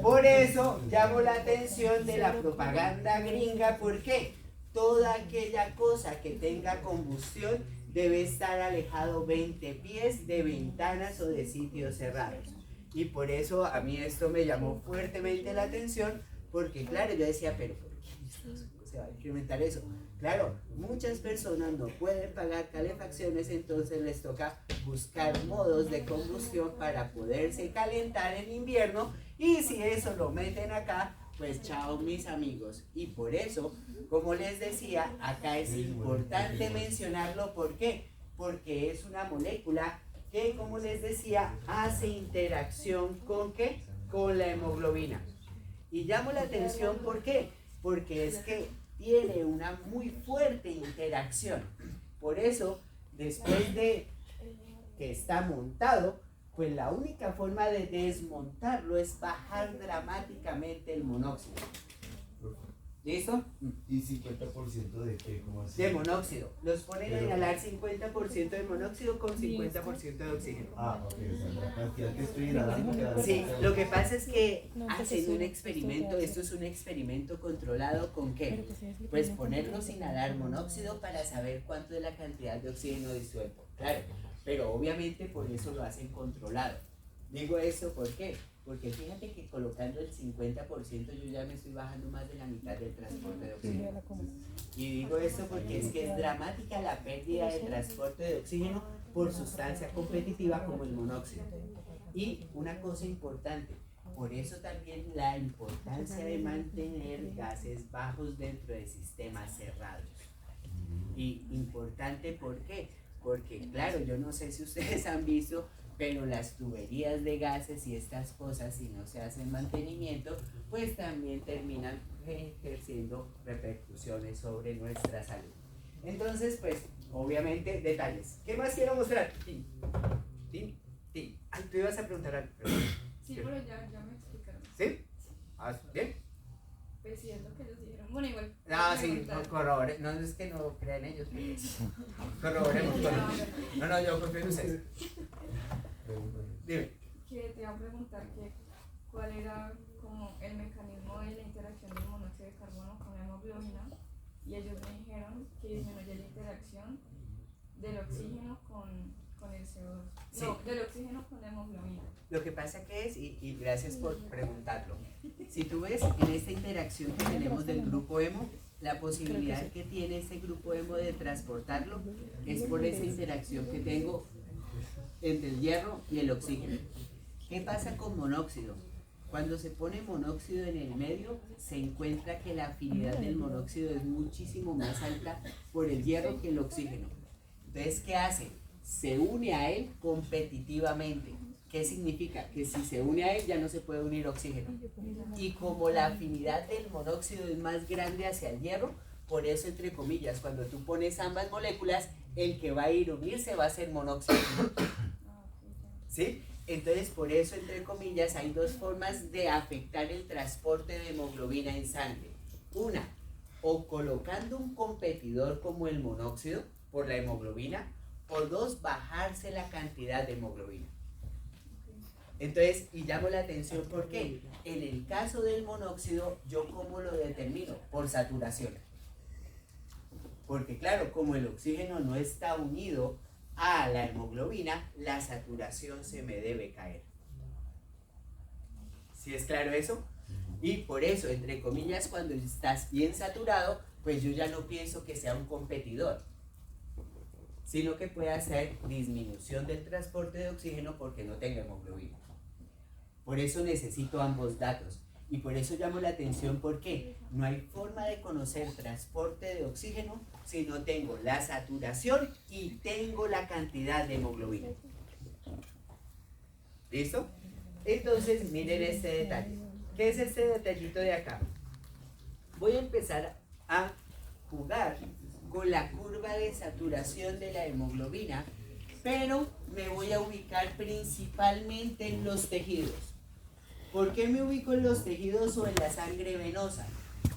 Por eso llamo la atención de la propaganda gringa, porque toda aquella cosa que tenga combustión debe estar alejado 20 pies de ventanas o de sitios cerrados. Y por eso a mí esto me llamó fuertemente la atención, porque claro, yo decía, pero ¿por qué se va a incrementar eso? Claro, muchas personas no pueden pagar calefacciones, entonces les toca buscar modos de combustión para poderse calentar en invierno, y si eso lo meten acá, pues chao mis amigos. Y por eso, como les decía, acá es importante mencionarlo. ¿Por qué? Porque es una molécula que, como les decía, hace interacción ¿con qué? Con la hemoglobina. Y llamo la atención, ¿por qué? Porque es que tiene una muy fuerte interacción. Por eso, después de que está montado, pues la única forma de desmontarlo es bajar dramáticamente el monóxido. ¿Listo? ¿Y 50% de qué? ¿Cómo así? De monóxido. Los ponen a inhalar 50% de monóxido con 50% de oxígeno. Ah, ok, o sea, la cantidad que estoy inhalando. Sí, lo que pasa es que hacen un experimento, esto es un experimento controlado. ¿Con qué? Pues ponerlos a inhalar monóxido para saber cuánto es la cantidad de oxígeno disuelto. Claro, pero obviamente por eso lo hacen controlado. Digo eso, ¿por qué? Porque fíjate que colocando el 50% yo ya me estoy bajando más de la mitad del transporte de oxígeno. Y digo esto porque es que es dramática la pérdida de transporte de oxígeno por sustancia competitiva como el monóxido. Y una cosa importante, por eso también la importancia de mantener gases bajos dentro de sistemas cerrados. Y importante, ¿por qué? Porque claro, yo no sé si ustedes han visto, pero las tuberías de gases y estas cosas, si no se hacen mantenimiento, pues también terminan ejerciendo repercusiones sobre nuestra salud. Entonces, pues, obviamente, detalles. ¿Qué más quiero mostrar? Tim. Ay, tú ibas a preguntar algo. Sí, pero ya me explicaron. ¿Sí? Ah, ¿bien? Pues sí, es lo que ellos dijeron. Bueno, igual. No, sí, corrobore. No es que no crean ellos. Corroboremos. No, yo confío en ustedes. Dime. Que te iba a preguntar que cuál era como el mecanismo de la interacción del monóxido de carbono con la hemoglobina, y ellos me dijeron que disminuye la interacción del oxígeno con el CO2. Sí. No, del oxígeno con la hemoglobina. Lo que pasa que es, y gracias por preguntarlo, si tú ves en esta interacción que tenemos del grupo hemo, la posibilidad que tiene ese grupo hemo de transportarlo es por esa interacción que tengo entre el hierro y el oxígeno. ¿Qué pasa con monóxido? Cuando se pone monóxido en el medio, se encuentra que la afinidad del monóxido es muchísimo más alta por el hierro que el oxígeno. Entonces, ¿qué hace? Se une a él competitivamente. ¿Qué significa? Que si se une a él ya no se puede unir oxígeno. Y como la afinidad del monóxido es más grande hacia el hierro, por eso, entre comillas, cuando tú pones ambas moléculas, el que va a ir a unirse va a ser monóxido. ¿Sí? Entonces, por eso, entre comillas, hay dos formas de afectar el transporte de hemoglobina en sangre. Una, o colocando un competidor como el monóxido por la hemoglobina, o dos, bajarse la cantidad de hemoglobina. Entonces, y llamo la atención porque en el caso del monóxido, ¿yo cómo lo determino? Por saturación. Porque claro, como el oxígeno no está unido a la hemoglobina, la saturación se me debe caer. ¿Sí es claro eso? Y por eso, entre comillas, cuando estás bien saturado, pues yo ya no pienso que sea un competidor, sino que pueda ser disminución del transporte de oxígeno porque no tengo hemoglobina. Por eso necesito ambos datos. Y por eso llamo la atención porque no hay forma de conocer transporte de oxígeno si no tengo la saturación y tengo la cantidad de hemoglobina. ¿Listo? Entonces miren este detalle. ¿Qué es este detallito de acá? Voy a empezar a jugar con la curva de saturación de la hemoglobina, pero me voy a ubicar principalmente en los tejidos. ¿Por qué me ubico en los tejidos o en la sangre venosa?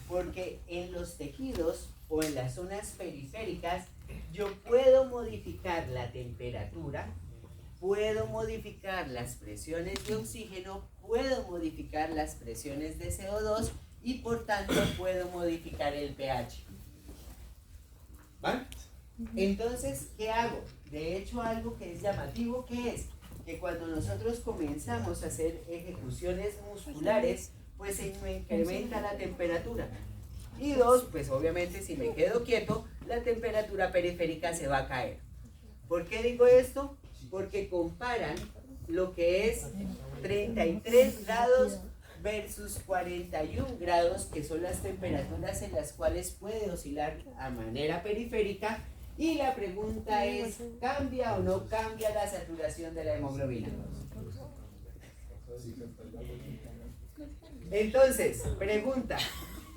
Porque en los tejidos o en las zonas periféricas yo puedo modificar la temperatura, puedo modificar las presiones de oxígeno, puedo modificar las presiones de CO2 y por tanto puedo modificar el pH. ¿Vale? Entonces, ¿qué hago? De hecho, algo que es llamativo, ¿qué es? Que cuando nosotros comenzamos a hacer ejecuciones musculares, pues se incrementa la temperatura. Y dos, pues obviamente si me quedo quieto, la temperatura periférica se va a caer. ¿Por qué digo esto? Porque comparan lo que es 33 grados versus 41 grados, que son las temperaturas en las cuales puede oscilar a manera periférica. Y la pregunta es, ¿cambia o no cambia la saturación de la hemoglobina? Entonces, pregunta,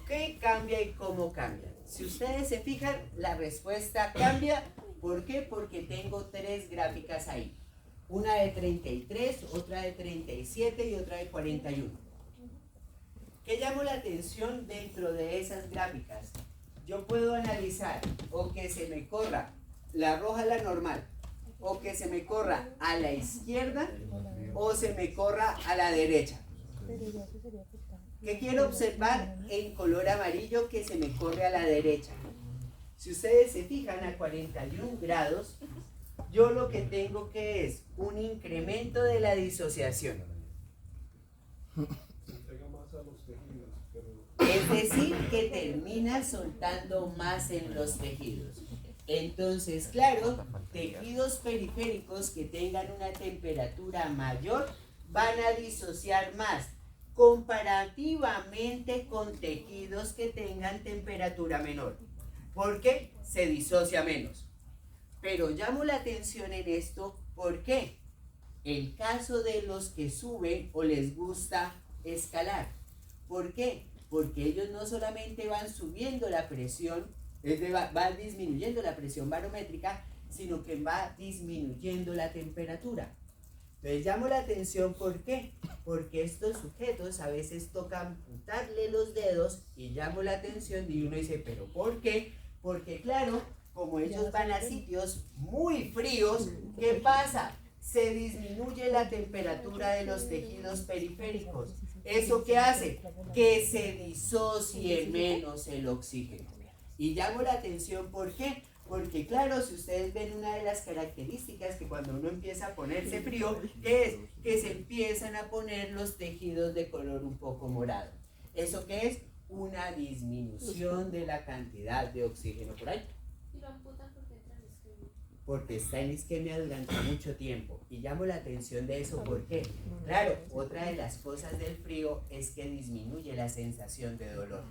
¿qué cambia y cómo cambia? Si ustedes se fijan, la respuesta cambia. ¿Por qué? Porque tengo tres gráficas ahí. Una de 33, otra de 37 y otra de 41. ¿Qué llamó la atención dentro de esas gráficas? Yo puedo analizar o que se me corra la roja, la normal, o que se me corra a la izquierda o se me corra a la derecha. ¿Qué quiero observar en color amarillo? Que se me corre a la derecha. Si ustedes se fijan, a 41 grados yo lo que tengo que es un incremento de la disociación. Se entrega más a los tejidos, pero Es decir, que termina soltando más en los tejidos. Entonces, claro, tejidos periféricos que tengan una temperatura mayor van a disociar más comparativamente con tejidos que tengan temperatura menor. ¿Por qué? Se disocia menos. Pero llamo la atención en esto, ¿por qué? El caso de los que suben o les gusta escalar. ¿Por qué? Porque ellos no solamente van subiendo la presión, va disminuyendo la presión barométrica, sino que va disminuyendo la temperatura. Entonces llamo la atención, ¿por qué? Porque estos sujetos a veces toca amputarle los dedos y llamo la atención y uno dice, ¿pero por qué? Porque claro, como ellos van a sitios muy fríos, ¿qué pasa? Se disminuye la temperatura de los tejidos periféricos. ¿Eso qué hace? Que se disocie menos el oxígeno. Y llamo la atención, ¿por qué? Porque claro, si ustedes ven una de las características que cuando uno empieza a ponerse frío, ¿qué es? Que se empiezan a poner los tejidos de color un poco morado. ¿Eso qué es? Una disminución de la cantidad de oxígeno por ahí. ¿Y lo amputan porque entra en isquemia? Porque está en isquemia durante mucho tiempo. Y llamo la atención de eso, ¿por qué? Claro, otra de las cosas del frío es que disminuye la sensación de dolor.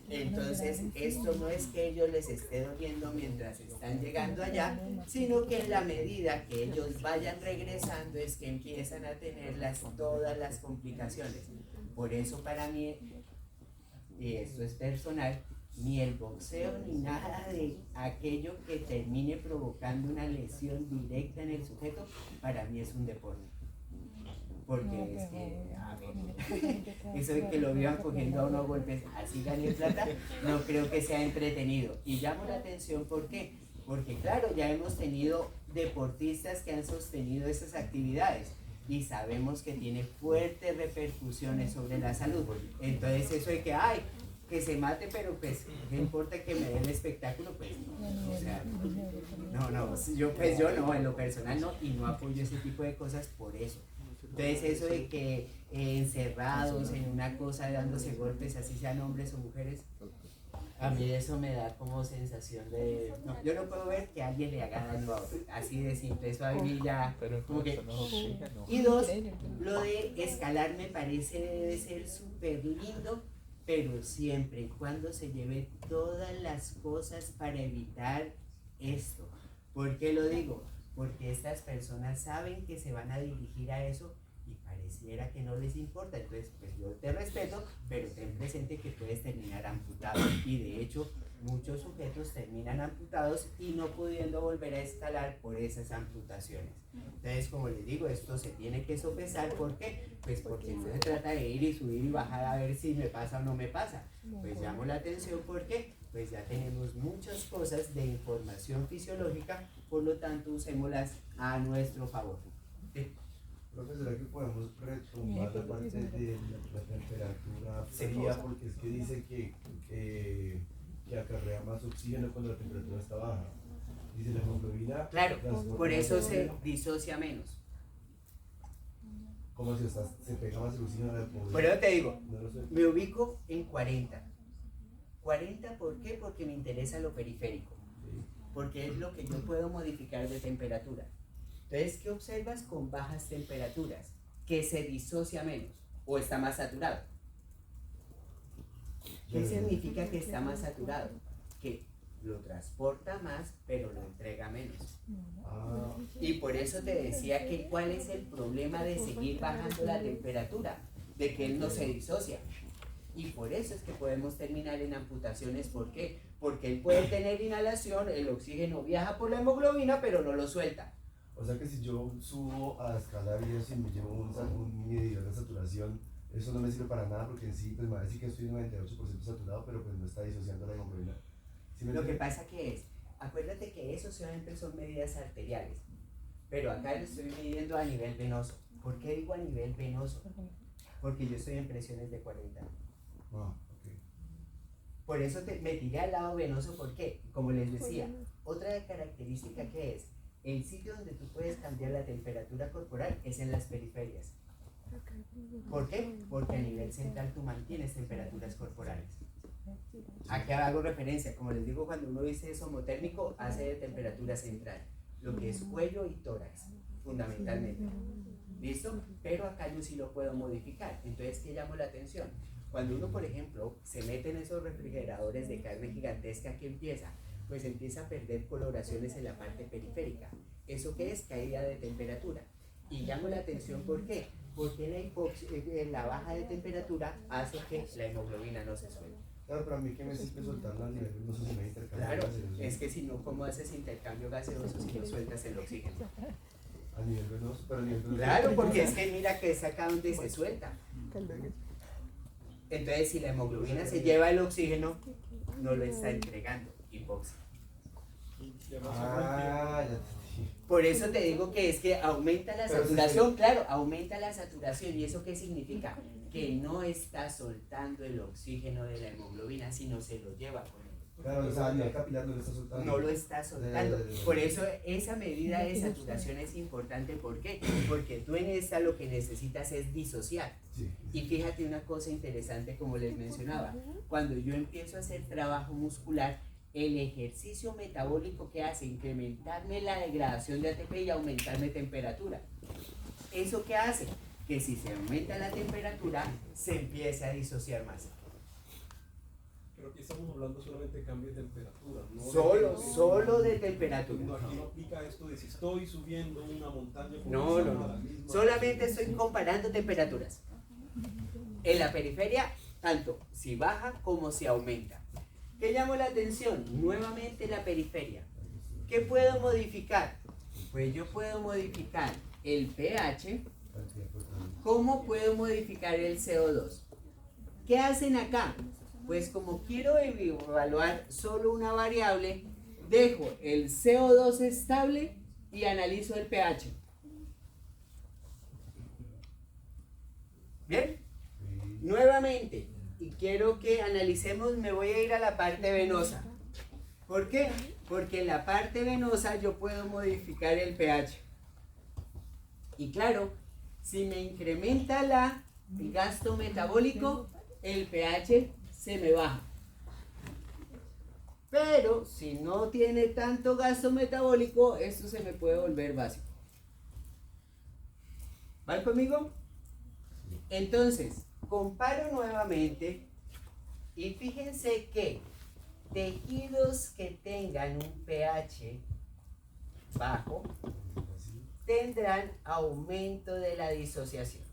Entonces, esto no es que ellos les esté doliendo mientras están llegando allá, sino que en la medida que ellos vayan regresando es que empiezan a tener todas las complicaciones. Por eso para mí, y esto es personal, ni el boxeo ni nada de aquello que termine provocando una lesión directa en el sujeto, para mí es un deporte. Porque es que, a ver, eso de que lo vivan cogiendo a unos golpes, así gané plata, no creo que sea entretenido. Y llamo la atención, ¿por qué? Porque claro, ya hemos tenido deportistas que han sostenido esas actividades y sabemos que tiene fuertes repercusiones sobre la salud. Entonces eso de que, ay, que se mate, pero pues, no importa que me dé el espectáculo, pues no, o sea, yo no, en lo personal no, y no apoyo ese tipo de cosas por eso. Entonces eso de que encerrados en una cosa dándose golpes, así sean hombres o mujeres, a mí eso me da como sensación de, no, yo no puedo ver que alguien le haga daño a otro, así de simple, eso a mí ya, como que, y dos, lo de escalar me parece debe ser súper lindo, pero siempre y cuando se lleve todas las cosas para evitar esto. ¿Por qué lo digo? Porque estas personas saben que se van a dirigir a eso y pareciera que no les importa. Entonces, pues yo te respeto, pero ten presente que puedes terminar amputado. Y de hecho, muchos sujetos terminan amputados y no pudiendo volver a escalar por esas amputaciones. Entonces, como les digo, esto se tiene que sopesar. ¿Por qué? Pues porque no se trata de ir y subir y bajar a ver si me pasa o no me pasa. Pues llamo la atención porque pues ya tenemos muchas cosas de información fisiológica, por lo tanto usémoslas a nuestro favor. ¿Sí? Profe, ¿será que podemos retomar la parte de la temperatura fría? Porque es que dice que acarrea más oxígeno cuando la temperatura está baja. Dice la hemoglobina. Claro, por eso se disocia menos. Como si se pega más el oxígeno a la hemoglobina. Por eso te digo, No lo sé. me ubico en 40. 40, ¿por qué? Porque me interesa lo periférico. Sí. Porque es lo que yo puedo modificar de temperatura. Entonces, ¿qué observas con bajas temperaturas? Que se disocia menos o está más saturado. ¿Qué significa que está más saturado? Que lo transporta más, pero lo entrega menos. Ah, Y por eso te decía que cuál es el problema de seguir bajando la temperatura, de que él no se disocia. Y por eso es que podemos terminar en amputaciones. ¿Por qué? Porque él puede tener inhalación, el oxígeno viaja por la hemoglobina, pero no lo suelta. o sea que si yo subo a escalar y eso y me llevo un medidor de saturación, eso no me sirve para nada porque en sí pues me va a decir que estoy 98% saturado, pero pues no está disociando la hemoglobina. ¿Sí me Lo que entiende? pasa que es, acuérdate que eso solamente son medidas arteriales, pero acá lo estoy midiendo a nivel venoso. ¿Por qué digo a nivel venoso? Porque yo estoy en presiones de 40. Ah, ok. Por eso me tiré al lado venoso, porque, como les decía, otra característica que es el sitio donde tú puedes cambiar la temperatura corporal es en las periferias. ¿Por qué? Porque a nivel central tú mantienes temperaturas corporales. ¿A qué hago referencia? Como les digo, cuando uno dice somotérmico, hace de temperatura central, lo que es cuello y tórax, fundamentalmente. ¿Listo? Pero acá yo sí lo puedo modificar. Entonces, ¿qué llamo la atención? Cuando uno, por ejemplo, se mete en esos refrigeradores de carne gigantesca, ¿qué empieza? Pues empieza a perder coloraciones en la parte periférica. ¿Eso qué es? Caída de temperatura. Y llamo la atención, ¿por qué? Porque la baja de temperatura hace que la hemoglobina no se suelte. Claro, pero a mí que me sirve soltarla a nivel venoso si me intercambio Claro, gaseoso. es que si no, ¿cómo haces intercambio gaseoso si no sueltas el oxígeno? A nivel venoso, pero a nivel venoso. Claro, porque es que mira que es acá donde se suelta. Entonces, si la hemoglobina se lleva el oxígeno, no lo está entregando, hipoxia. Ah, ya te dije. Por eso te digo que es que aumenta la Pero saturación, claro, aumenta la saturación. ¿Y eso qué significa? Que no está soltando el oxígeno de la hemoglobina, sino se lo lleva con él. Claro, o sea, a nivel capilar no lo está soltando. No lo está soltando. Por eso esa medida de saturación es importante. ¿Por qué? Porque tú en esta lo que necesitas es disociar. Sí. Y fíjate una cosa interesante, como les mencionaba, cuando yo empiezo a hacer trabajo muscular, el ejercicio metabólico que hace incrementarme la degradación de ATP y aumentarme temperatura. ¿Eso qué hace? Que si se aumenta la temperatura, se empieza a disociar más. Pero aquí estamos hablando solamente de cambio de temperatura, ¿no? Solo de temperatura. No, aquí no aplica esto de si estoy subiendo una montaña con No. Solamente estoy comparando temperaturas. En la periferia, tanto si baja como si aumenta. ¿Qué llamó la atención? Nuevamente la periferia. ¿Qué puedo modificar? Pues yo puedo modificar el pH. ¿Cómo puedo modificar el CO2? ¿Qué hacen acá? Pues como quiero evaluar solo una variable, dejo el CO2 estable y analizo el pH. ¿Bien? Nuevamente, y quiero que analicemos, me voy a ir a la parte venosa. ¿Por qué? Porque en la parte venosa yo puedo modificar el pH. Y claro, si me incrementa el gasto metabólico, el pH se me baja. Pero si no tiene tanto gasto metabólico, esto se me puede volver básico. ¿Van conmigo? Entonces, comparo nuevamente y fíjense que tejidos que tengan un pH bajo tendrán aumento de la disociación.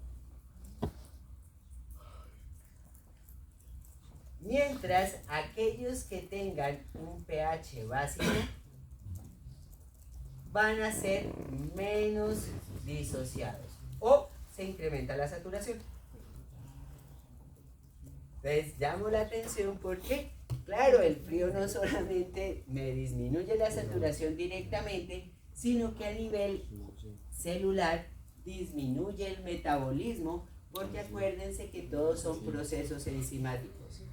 Mientras aquellos que tengan un pH básico van a ser menos disociados o se incrementa la saturación. Entonces llamo la atención porque, claro, el frío no solamente me disminuye la saturación directamente, sino que a nivel celular disminuye el metabolismo, porque acuérdense que todos son procesos enzimáticos.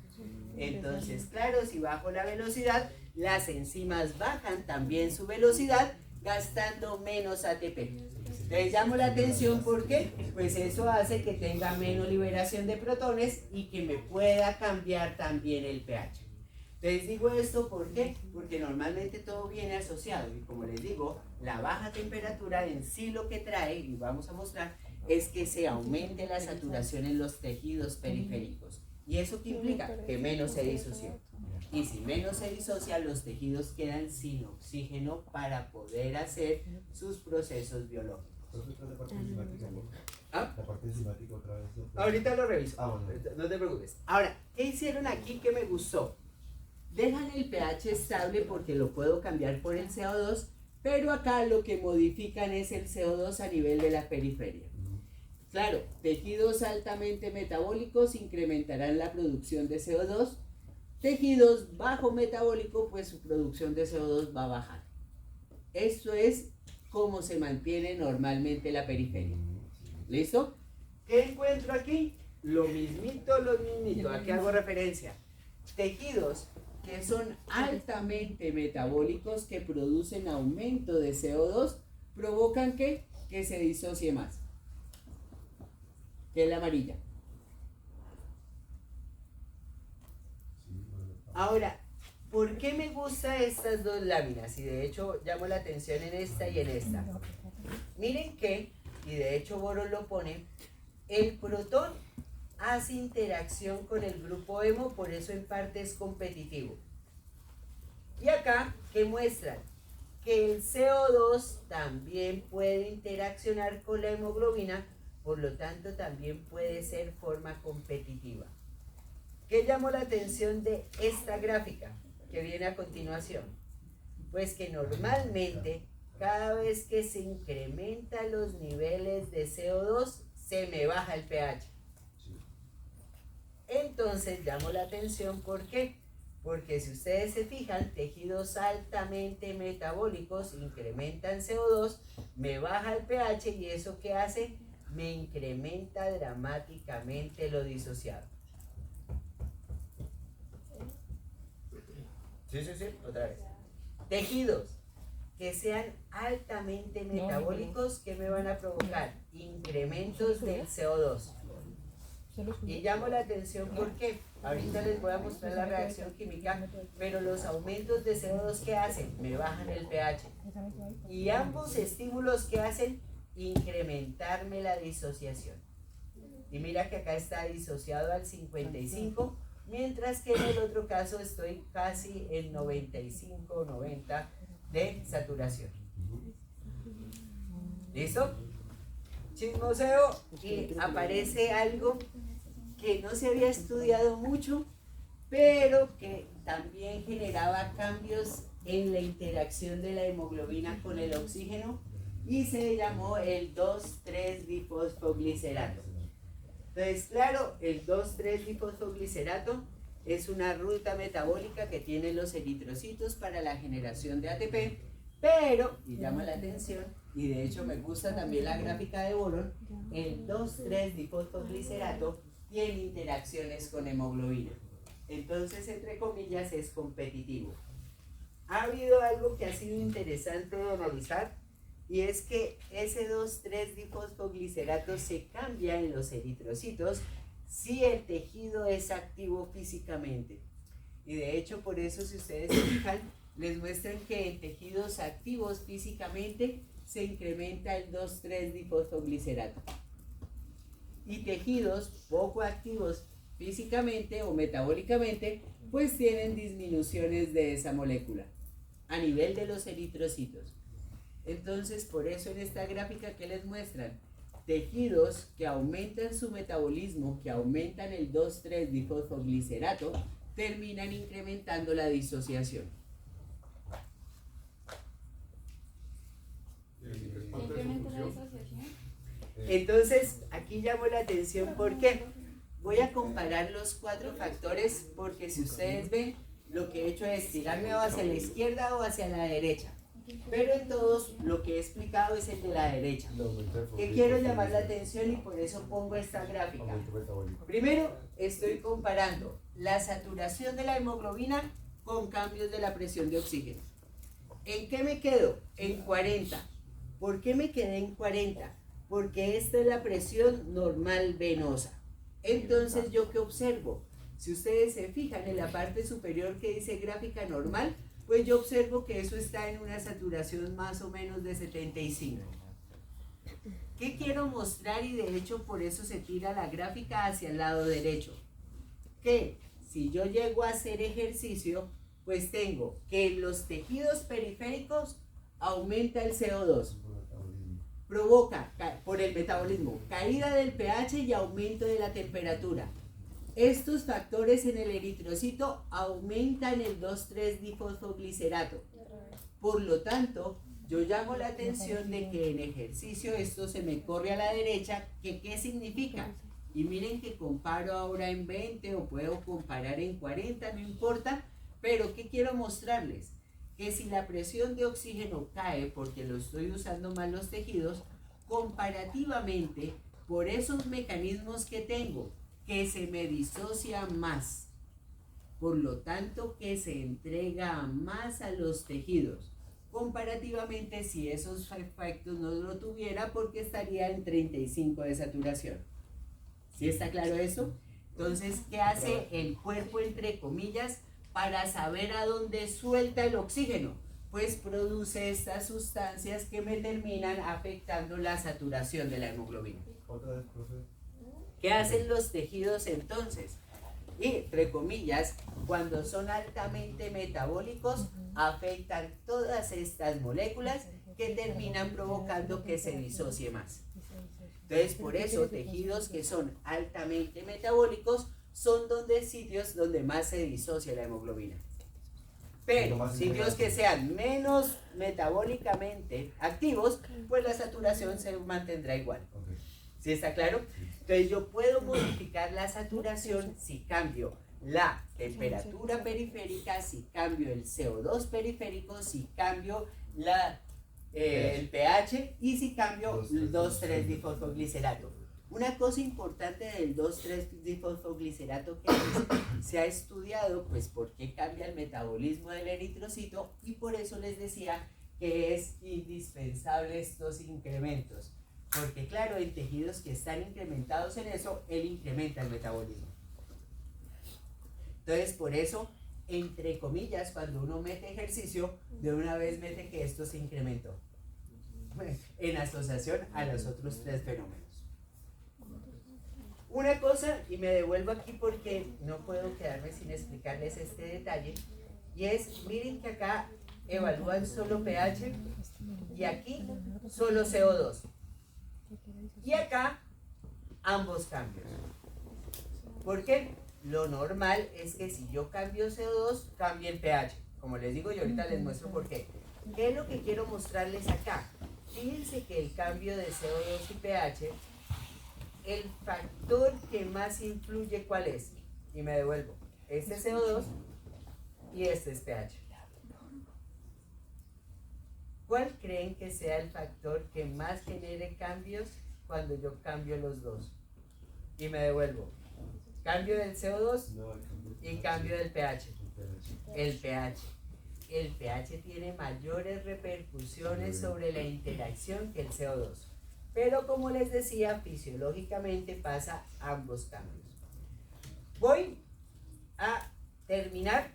Entonces, claro, si bajo la velocidad, las enzimas bajan también su velocidad, gastando menos ATP. Les llamo la atención porque pues eso hace que tenga menos liberación de protones y que me pueda cambiar también el pH. Les digo esto ¿por qué? Porque normalmente todo viene asociado y como les digo, la baja temperatura en sí lo que trae, y vamos a mostrar, es que se aumente la saturación en los tejidos periféricos. ¿Y eso qué implica? Que menos se disocia. Y si menos se disocia, los tejidos quedan sin oxígeno para poder hacer sus procesos biológicos. La parte enzimática, ¿no? ¿Ah? La parte enzimática otra vez. ¿No? Ahorita lo reviso. Bueno. No te preocupes. Ahora, ¿qué hicieron aquí que me gustó? Dejan el pH estable porque lo puedo cambiar por el CO2, pero acá lo que modifican es el CO2 a nivel de la periferia. Claro, tejidos altamente metabólicos incrementarán la producción de CO2. Tejidos bajo metabólico, pues su producción de CO2 va a bajar. Esto es cómo se mantiene normalmente la periferia. ¿Listo? ¿Qué encuentro aquí? Lo mismito. ¿A qué hago referencia? Tejidos que son altamente metabólicos, que producen aumento de CO2, provocan que se disocie más, que es la amarilla. Ahora, ¿por qué me gustan estas dos láminas? Y de hecho llamo la atención en esta y en esta. Miren que, y de hecho Boros lo pone, el protón hace interacción con el grupo hemo, por eso en parte es competitivo. Y acá, ¿qué muestran? Que el CO2 también puede interaccionar con la hemoglobina, por lo tanto también puede ser forma competitiva. ¿Qué llamó la atención de esta gráfica que viene a continuación? Pues que normalmente cada vez que se incrementan los niveles de CO2 se me baja el pH. Entonces llamó la atención, ¿por qué? Porque si ustedes se fijan, tejidos altamente metabólicos incrementan CO2, me baja el pH y eso ¿qué hace? Me incrementa dramáticamente lo disociado. Sí, otra vez. Tejidos que sean altamente metabólicos, ¿qué me van a provocar? Incrementos del CO2. Y llamo la atención porque ahorita les voy a mostrar la reacción química, pero los aumentos de CO2 ¿qué hacen? Me bajan el pH. Y ambos estímulos ¿qué hacen? Incrementarme la disociación. Y mira que acá está disociado al 55, mientras que en el otro caso estoy casi en 95, 90 de saturación. ¿Listo? Chismoseo y aparece algo que no se había estudiado mucho, pero que también generaba cambios en la interacción de la hemoglobina con el oxígeno y se llamó el 2,3-difosfoglicerato. Entonces, claro, el 2,3-difosfoglicerato es una ruta metabólica que tienen los eritrocitos para la generación de ATP, pero, y llama la atención, y de hecho me gusta también la gráfica de Boron, el 2,3-difosfoglicerato tiene interacciones con hemoglobina. Entonces, entre comillas, es competitivo. Ha habido algo que ha sido interesante de analizar, y es que ese 2,3-difosfoglicerato se cambia en los eritrocitos si el tejido es activo físicamente. Y de hecho, por eso, si ustedes se fijan, les muestran que en tejidos activos físicamente se incrementa el 2,3-difosfoglicerato. Y tejidos poco activos físicamente o metabólicamente, pues tienen disminuciones de esa molécula a nivel de los eritrocitos. Entonces, por eso en esta gráfica que les muestran, tejidos que aumentan su metabolismo, que aumentan el 2,3-difosfoglicerato, terminan incrementando la disociación. ¿Incrementa la disociación? Entonces, aquí llamo la atención porque voy a comparar los 4 factores, porque si ustedes ven, lo que he hecho es tirarme o hacia la izquierda o hacia la derecha. Pero en todos lo que he explicado es el de la derecha. Que quiero llamar la atención y por eso pongo esta gráfica. Primero, estoy comparando la saturación de la hemoglobina con cambios de la presión de oxígeno. ¿En qué me quedo? En 40. ¿Por qué me quedé en 40? Porque esta es la presión normal venosa. Entonces, ¿yo qué observo? Si ustedes se fijan en la parte superior que dice gráfica normal, pues yo observo que eso está en una saturación más o menos de 75. ¿Qué quiero mostrar? Y de hecho por eso se tira la gráfica hacia el lado derecho. Que si yo llego a hacer ejercicio, pues tengo que en los tejidos periféricos aumenta el CO2. Provoca, por el metabolismo, caída del pH y aumento de la temperatura. Estos factores en el eritrocito aumentan el 2,3-difosfoglicerato. Por lo tanto, yo llamo la atención de que en ejercicio esto se me corre a la derecha, que ¿qué significa? Y miren que comparo ahora en 20 o puedo comparar en 40, no importa, pero ¿qué quiero mostrarles? Que si la presión de oxígeno cae porque lo estoy usando mal los tejidos, comparativamente, por esos mecanismos que tengo, que se me disocia más por lo tanto que se entrega más a los tejidos, comparativamente si esos efectos no lo tuviera porque estaría en 35 de saturación. ¿Sí está claro eso? Entonces, ¿qué hace el cuerpo, entre comillas, para saber a dónde suelta el oxígeno? Pues produce estas sustancias que me terminan afectando la saturación de la hemoglobina. Otra vez, profe. ¿Qué hacen los tejidos entonces? Y, entre comillas, cuando son altamente metabólicos, afectan todas estas moléculas que terminan provocando que se disocie más. Entonces, por eso, tejidos que son altamente metabólicos son sitios donde más se disocia la hemoglobina. Pero sitios que sean menos metabólicamente activos, pues la saturación se mantendrá igual. Okay. ¿Sí está claro? Entonces yo puedo modificar la saturación si cambio la temperatura periférica, si cambio el CO2 periférico, si cambio el pH y si cambio el 2,3-difosfoglicerato. Una cosa importante del 2,3-difosfoglicerato que se ha estudiado, pues por qué cambia el metabolismo del eritrocito, y por eso les decía que es indispensable estos incrementos. Porque claro, en tejidos que están incrementados en eso, él incrementa el metabolismo. Entonces, por eso, entre comillas, cuando uno mete ejercicio, de una vez mete que esto se incrementó en asociación a los otros tres fenómenos. Una cosa, y me devuelvo aquí porque no puedo quedarme sin explicarles este detalle, y es, miren que acá evalúan solo pH y aquí solo CO2. Y acá ambos cambios. ¿Por qué? Lo normal es que si yo cambio CO2, cambie el pH. Como les digo, y ahorita les muestro por qué. ¿Qué es lo que quiero mostrarles acá? Fíjense que el cambio de CO2 y pH, el factor que más influye, ¿cuál es? Y me devuelvo. Este es CO2 y este es pH. ¿Cuál creen que sea el factor que más genere cambios cuando yo cambio los dos? Y me devuelvo. Cambio del CO2 y cambio del pH. El pH. El pH tiene mayores repercusiones sobre la interacción que el CO2. Pero como les decía, fisiológicamente pasa ambos cambios. Voy a terminar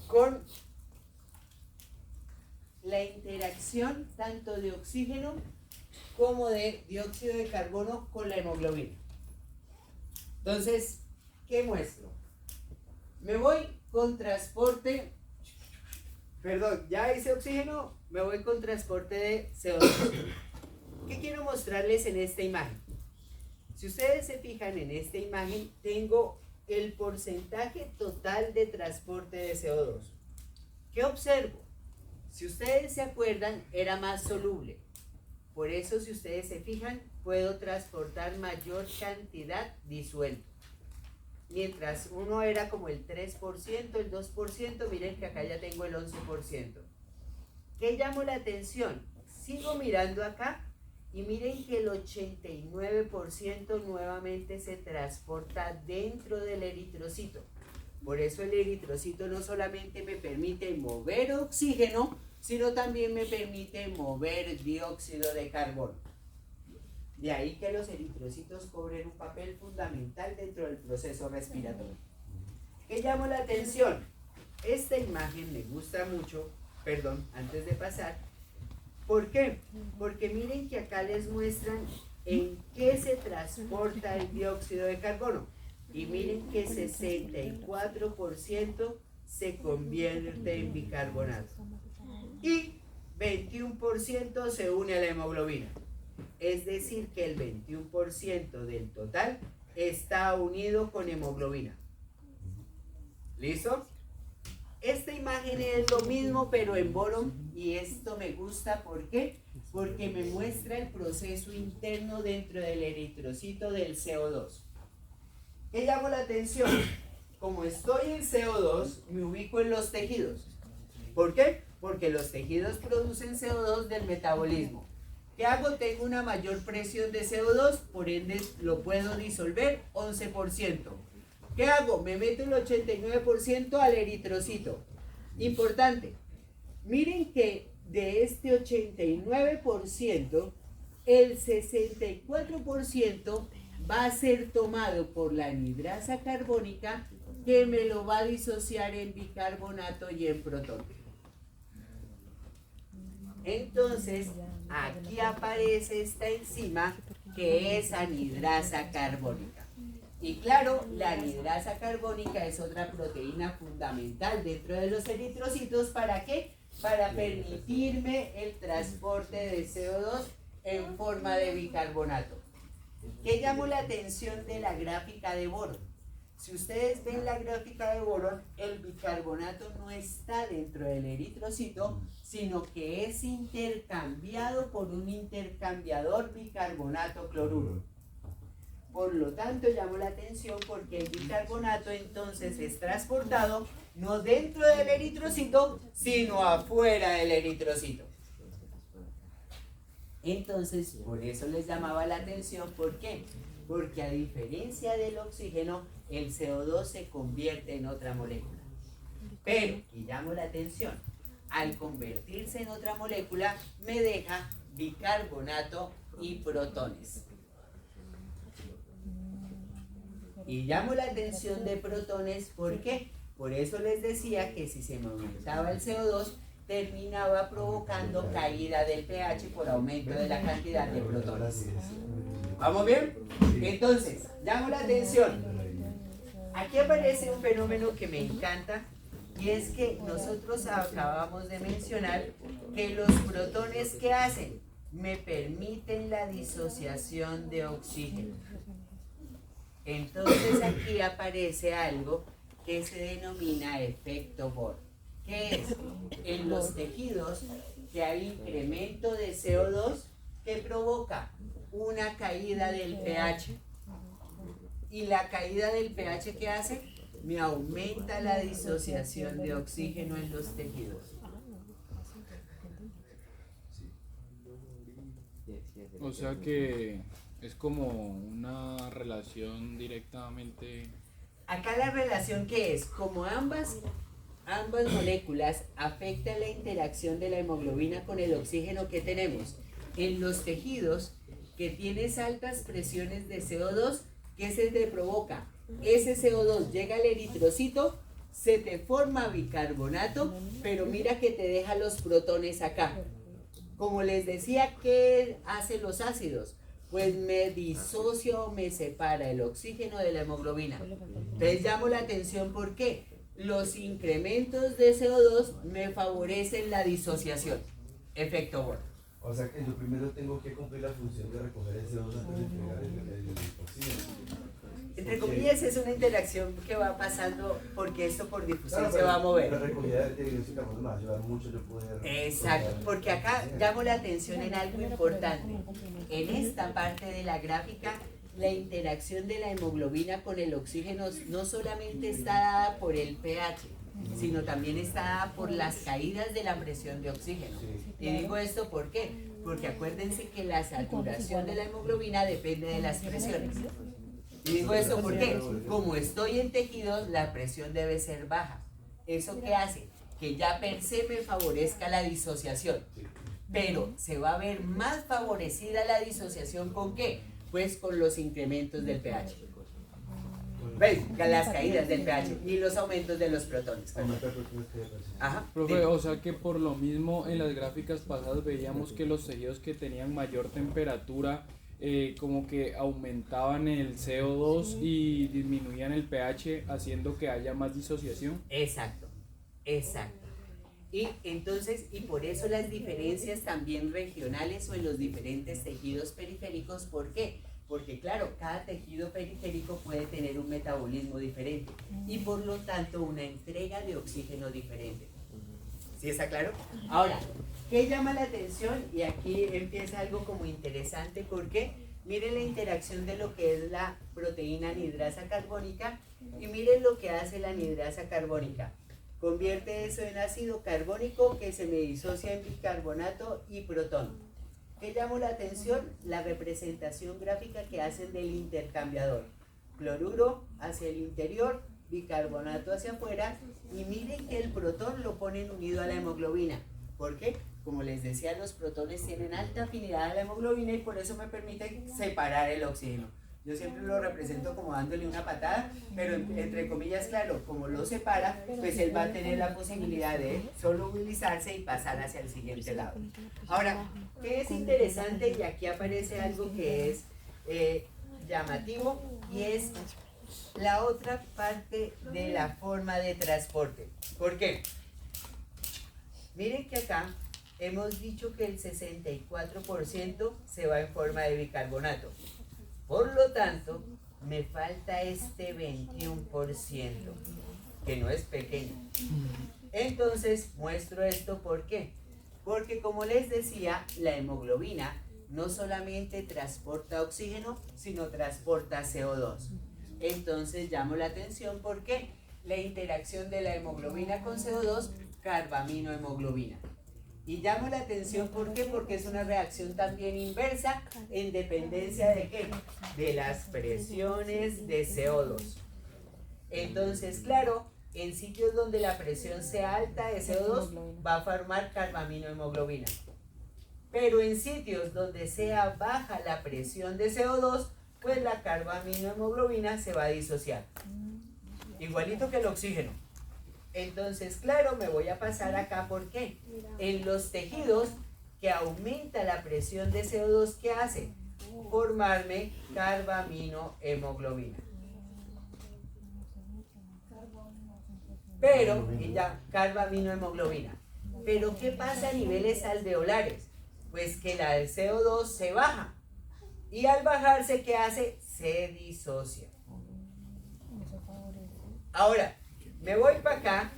con la interacción tanto de oxígeno como de dióxido de carbono con la hemoglobina. Entonces, ¿qué muestro? Me voy con transporte, perdón, ya hice oxígeno, me voy con transporte de CO2. ¿Qué quiero mostrarles en esta imagen? Si ustedes se fijan en esta imagen, tengo el porcentaje total de transporte de CO2. ¿Qué observo? Si ustedes se acuerdan, era más soluble. Por eso, si ustedes se fijan, puedo transportar mayor cantidad disuelto. Mientras uno era como el 3%, el 2%, miren que acá ya tengo el 11%. ¿Qué llamó la atención? Sigo mirando acá y miren que el 89% nuevamente se transporta dentro del eritrocito. Por eso el eritrocito no solamente me permite mover oxígeno, sino también me permite mover dióxido de carbono. De ahí que los eritrocitos cobren un papel fundamental dentro del proceso respiratorio. ¿Qué llamó la atención? Esta imagen me gusta mucho, perdón, antes de pasar. ¿Por qué? Porque miren que acá les muestran en qué se transporta el dióxido de carbono. Y miren que 64% se convierte en bicarbonato. Y 21% se une a la hemoglobina. Es decir, que el 21% del total está unido con hemoglobina. ¿Listo? Esta imagen es lo mismo, pero en boron, y esto me gusta, ¿por qué? Porque me muestra el proceso interno dentro del eritrocito del CO2. ¿Qué llamo la atención? Como estoy en CO2, me ubico en los tejidos. ¿Por qué? Porque los tejidos producen CO2 del metabolismo. ¿Qué hago? Tengo una mayor presión de CO2, por ende lo puedo disolver 11%. ¿Qué hago? Me meto el 89% al eritrocito. Importante. Miren que de este 89%, el 64% va a ser tomado por la anhidrasa carbónica, que me lo va a disociar en bicarbonato y en protón. Entonces, aquí aparece esta enzima que es anhidrasa carbónica. Y claro, la anhidrasa carbónica es otra proteína fundamental dentro de los eritrocitos. ¿Para qué? Para permitirme el transporte de CO2 en forma de bicarbonato. ¿Qué llamó la atención de la gráfica de Boron? Si ustedes ven la gráfica de Boron, el bicarbonato no está dentro del eritrocito, sino que es intercambiado por un intercambiador bicarbonato-cloruro. Por lo tanto, llamó la atención porque el bicarbonato entonces es transportado no dentro del eritrocito, sino afuera del eritrocito. Entonces, por eso les llamaba la atención. ¿Por qué? Porque a diferencia del oxígeno, el CO2 se convierte en otra molécula. Pero, y llamo la atención, al convertirse en otra molécula, me deja bicarbonato y protones. Y llamo la atención de protones, ¿por qué? Por eso les decía que si se me aumentaba el CO2, terminaba provocando caída del pH por aumento de la cantidad de protones. ¿Vamos bien? Entonces, llamo la atención. Aquí aparece un fenómeno que me encanta, y es que nosotros acabamos de mencionar que los protones, ¿qué hacen? Me permiten la disociación de oxígeno. Entonces aquí aparece algo que se denomina efecto Bohr. ¿Qué es? En los tejidos que hay incremento de CO2 que provoca una caída del pH. ¿Y la caída del pH qué hace? Me aumenta la disociación de oxígeno en los tejidos. O sea que es como una relación directamente. Acá la relación que es, como ambas moléculas afectan la interacción de la hemoglobina con el oxígeno que tenemos en los tejidos que tienes altas presiones de CO2, ¿qué se te provoca? Ese CO2 llega al eritrocito, se te forma bicarbonato, pero mira que te deja los protones acá. Como les decía, ¿qué hacen los ácidos? Pues me disocia o me separa el oxígeno de la hemoglobina. Entonces llamo la atención, ¿por qué? Los incrementos de CO2 me favorecen la disociación. Efecto Bohr. O sea que yo primero tengo que cumplir la función de recoger el CO2 antes de entregar el oxígeno. Entre comillas, es una interacción que va pasando porque esto por difusión Claro, se va a mover. La recogida de dióxido de carbono me va a ayudar mucho yo poder. Exacto, porque acá llamo la atención en algo importante. En esta parte de la gráfica, la interacción de la hemoglobina con el oxígeno no solamente está dada por el pH, sino también está dada por las caídas de la presión de oxígeno. Y digo esto ¿por qué? Porque acuérdense que la saturación de la hemoglobina depende de las presiones. Y digo esto ¿por qué? Como estoy en tejidos, la presión debe ser baja. ¿Eso qué hace? Que ya per se me favorezca la disociación. Pero se va a ver más favorecida la disociación ¿con qué? Pues con los incrementos del pH. ¿Ves? Las caídas del pH y los aumentos de los protones. Ajá. Profe, o sea que por lo mismo en las gráficas pasadas veíamos que los tejidos que tenían mayor temperatura como que aumentaban el CO2 y disminuían el pH, haciendo que haya más disociación. Exacto, exacto. Y entonces, y por eso las diferencias también regionales o en los diferentes tejidos periféricos. ¿Por qué? Porque claro, cada tejido periférico puede tener un metabolismo diferente y por lo tanto una entrega de oxígeno diferente. ¿Sí está claro? Ahora, ¿qué llama la atención? Y aquí empieza algo como interesante porque miren la interacción de lo que es la proteína anhidrasa carbónica y miren lo que hace la anhidrasa carbónica. Convierte eso en ácido carbónico que se me disocia en bicarbonato y protón. ¿Qué llamó la atención? La representación gráfica que hacen del intercambiador. cloruro hacia el interior, bicarbonato hacia afuera, y miren que el protón lo ponen unido a la hemoglobina. ¿Por qué? Como les decía, los protones tienen alta afinidad a la hemoglobina y por eso me permiten separar el oxígeno. Yo siempre lo represento como dándole una patada, pero entre comillas, claro, como lo separa, pues él va a tener la posibilidad de solubilizarse y pasar hacia el siguiente lado. Ahora, ¿qué es interesante? Y aquí aparece algo que es llamativo, y es la otra parte de la forma de transporte. ¿Por qué? Miren que acá hemos dicho que el 64% se va en forma de bicarbonato. Por lo tanto, me falta este 21%, que no es pequeño. Entonces, muestro esto, ¿por qué? Porque como les decía, la hemoglobina no solamente transporta oxígeno, sino transporta CO2. Entonces, llamo la atención porque la interacción de la hemoglobina con CO2, carbaminohemoglobina. Y llamo la atención, ¿por qué? Porque es una reacción también inversa en dependencia de ¿qué? De las presiones de CO2. Entonces, claro, en sitios donde la presión sea alta de CO2 va a formar carbaminohemoglobina. Pero en sitios donde sea baja la presión de CO2, pues la carbaminohemoglobina se va a disociar. Igualito que el oxígeno. Entonces, claro, me voy a pasar acá, ¿por qué? En los tejidos que aumenta la presión de CO2, ¿qué hace? Formarme carbaminohemoglobina. Pero, y ya, carbaminohemoglobina. Pero, ¿qué pasa a niveles alveolares? Pues que la del CO2 se baja. Y al bajarse, ¿qué hace? Se disocia. Ahora, me voy para acá.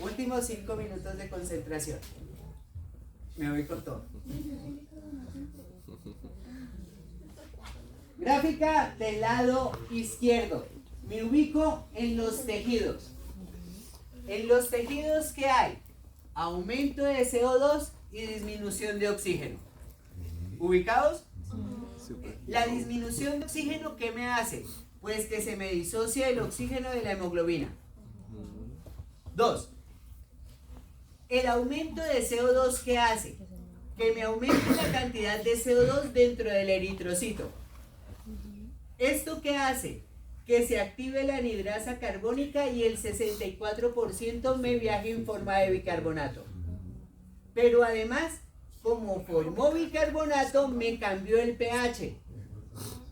Últimos 5 minutos de concentración. Me voy con todo. Gráfica del lado izquierdo. Me ubico en los tejidos. En los tejidos, ¿qué hay? Aumento de CO2 y disminución de oxígeno. ¿Ubicados? La disminución de oxígeno, ¿qué me hace? Pues que se me disocia el oxígeno de la hemoglobina. 2. El aumento de CO2, ¿qué hace? Que me aumente la cantidad de CO2 dentro del eritrocito. ¿Esto qué hace? Que se active la anhidrasa carbónica y el 64% me viaje en forma de bicarbonato. Pero además, como formó bicarbonato, me cambió el pH.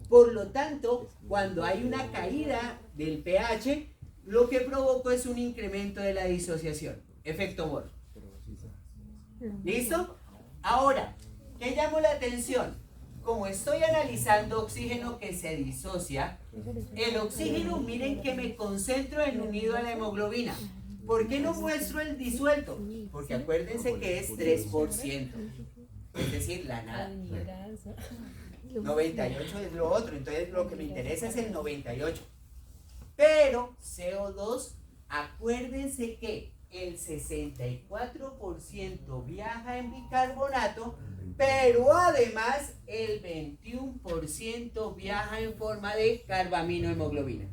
Por lo tanto, cuando hay una caída del pH, lo que provoca es un incremento de la disociación. Efecto Bohr. ¿Listo? Ahora, ¿qué llamó la atención? Como estoy analizando oxígeno que se disocia, el oxígeno, miren que me concentro en unido a la hemoglobina. ¿Por qué no muestro el disuelto? Porque acuérdense que es 3%. Es decir, la nada. 98 es lo otro, entonces lo que me interesa es el 98. Pero CO2, acuérdense que el 64% viaja en bicarbonato, pero además el 21% viaja en forma de carbaminohemoglobina.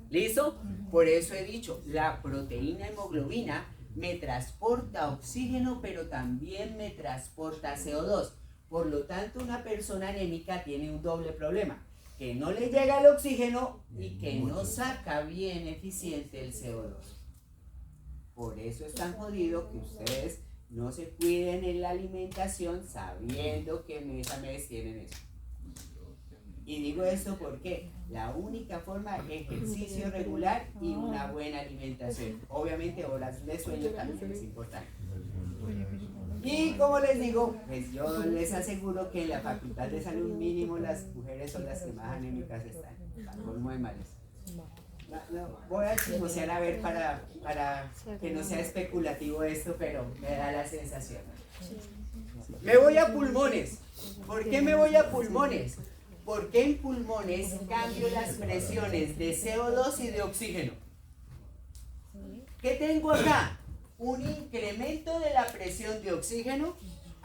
¿Listo? Por eso he dicho, la proteína hemoglobina me transporta oxígeno, pero también me transporta CO2. Por lo tanto, una persona anémica tiene un doble problema, que no le llega el oxígeno y que no saca bien eficiente el CO2. Por eso es tan jodido que ustedes no se cuiden en la alimentación sabiendo que mes a mes tienen eso. Y digo eso porque la única forma es ejercicio regular y una buena alimentación. Obviamente horas de sueño también es importante. Y como les digo, pues yo les aseguro que en la Facultad de Salud mínimo las mujeres son las que más anémicas están, por muy malas. Voy a chismosear a ver para que no sea especulativo esto, pero me da la sensación. Me voy a pulmones. ¿Por qué me voy a pulmones? Porque en pulmones cambio las presiones de CO2 y de oxígeno. ¿Qué tengo acá? Un incremento de la presión de oxígeno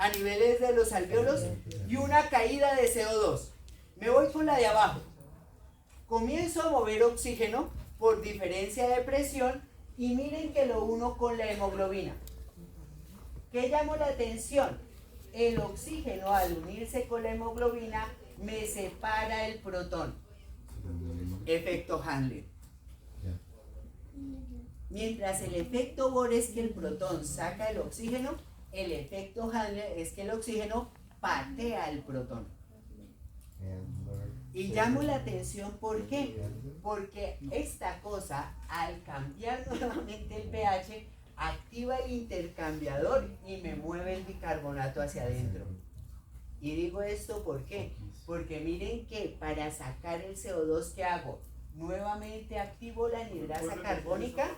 a niveles de los alvéolos y una caída de CO2. Me voy con la de abajo. Comienzo a mover oxígeno por diferencia de presión y miren que lo uno con la hemoglobina. ¿Qué llamó la atención? El oxígeno al unirse con la hemoglobina me separa el protón. Efecto Handler. Mientras el efecto Bohr es que el protón saca el oxígeno, el efecto Handler es que el oxígeno patea el protón. Y llamo la atención, ¿por qué? Porque esta cosa, al cambiar nuevamente el pH, activa el intercambiador y me mueve el bicarbonato hacia adentro. Y digo esto, ¿por qué? Porque miren que para sacar el CO2, ¿qué hago? Nuevamente activo la anhidrasa carbónica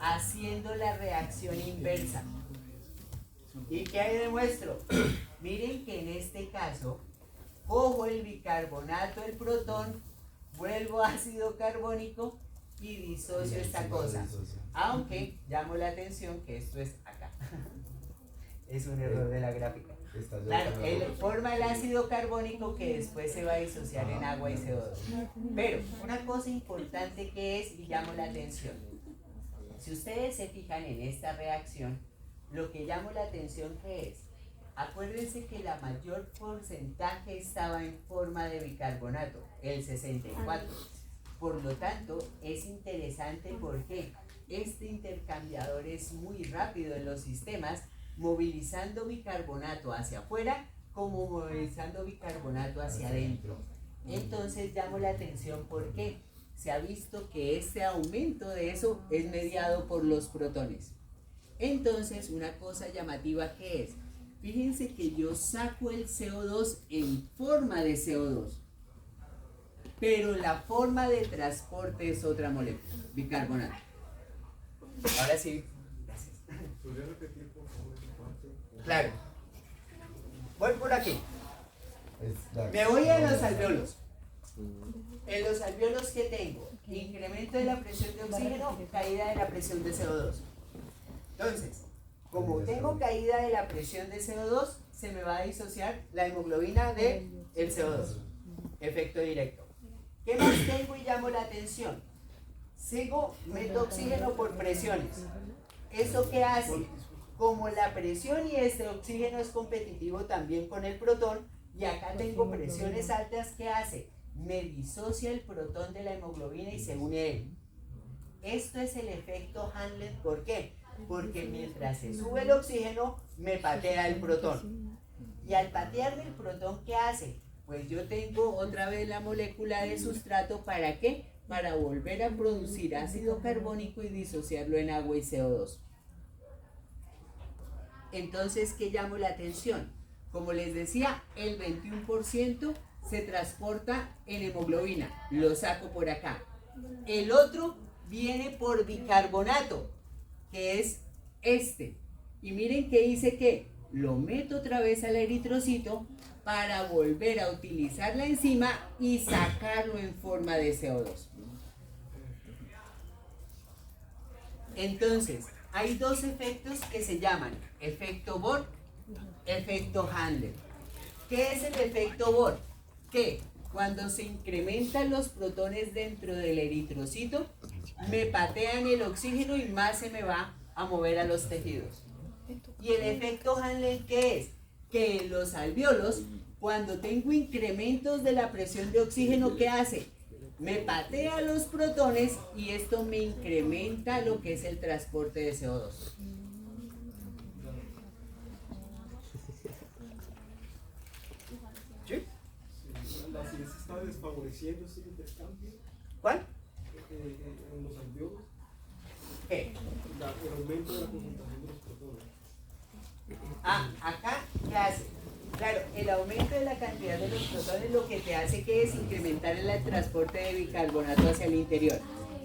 haciendo la reacción inversa. ¿Y qué hay demuestro? Miren que en este caso cojo el bicarbonato, el protón, vuelvo ácido carbónico y disocio esta cosa. Aunque llamo la atención que esto es acá. Es un error de la gráfica. Claro, él forma el ácido carbónico que después se va a disociar en agua y CO2. Pero una cosa importante que es, y llamo la atención, si ustedes se fijan en esta reacción, lo que llamo la atención que es, acuérdense que la mayor porcentaje estaba en forma de bicarbonato, el 64%. Por lo tanto, es interesante porque este intercambiador es muy rápido en los sistemas, movilizando bicarbonato hacia afuera como movilizando bicarbonato hacia adentro. Entonces llamo la atención porque se ha visto que este aumento de eso es mediado por los protones. Entonces, una cosa llamativa que es, fíjense que yo saco el CO2 en forma de CO2, pero la forma de transporte es otra molécula, bicarbonato. Ahora sí, gracias. ¿Podría repetir, por favor, esa parte? Claro. Voy por aquí. Me voy a los alvéolos. En los alvéolos que tengo, incremento de la presión de oxígeno, caída de la presión de CO2. Entonces, como tengo caída de la presión de CO2, se me va a disociar la hemoglobina del CO2. Efecto directo. ¿Qué más tengo y llamo la atención? Sigo, meto oxígeno por presiones. ¿Eso qué hace? Como la presión y este oxígeno es competitivo también con el protón, y acá tengo presiones altas, ¿qué hace? Me disocia el protón de la hemoglobina y se une a él. Esto es el efecto Handler. ¿Por qué? Porque mientras se sube el oxígeno, me patea el protón. Y al patearme el protón, ¿qué hace? Pues yo tengo otra vez la molécula de sustrato, ¿para qué? Para volver a producir ácido carbónico y disociarlo en agua y CO2. Entonces, ¿qué llamo la atención? Como les decía, el 21% se transporta en hemoglobina, lo saco por acá. El otro viene por bicarbonato, que es este. Y miren que hice que lo meto otra vez al eritrocito para volver a utilizar la enzima y sacarlo en forma de CO2. Entonces, hay dos efectos que se llaman efecto Bohr, efecto Handler. ¿Qué es el efecto Bohr? Que cuando se incrementan los protones dentro del eritrocito, me patean el oxígeno y más se me va a mover a los tejidos. Y el efecto Handler, ¿qué es? Que en los alvéolos, cuando tengo incrementos de la presión de oxígeno, ¿qué hace? Me patea los protones y esto me incrementa lo que es el transporte de CO2. ¿Sí? La ciencia está desfavoreciendo ese intercambio ¿Cuál? en los alvéolos. ¿Qué? El aumento de la concentración de los protones. Acá, ¿qué hace? Claro, el aumento de la cantidad de los protones lo que te hace que es incrementar el transporte de bicarbonato hacia el interior.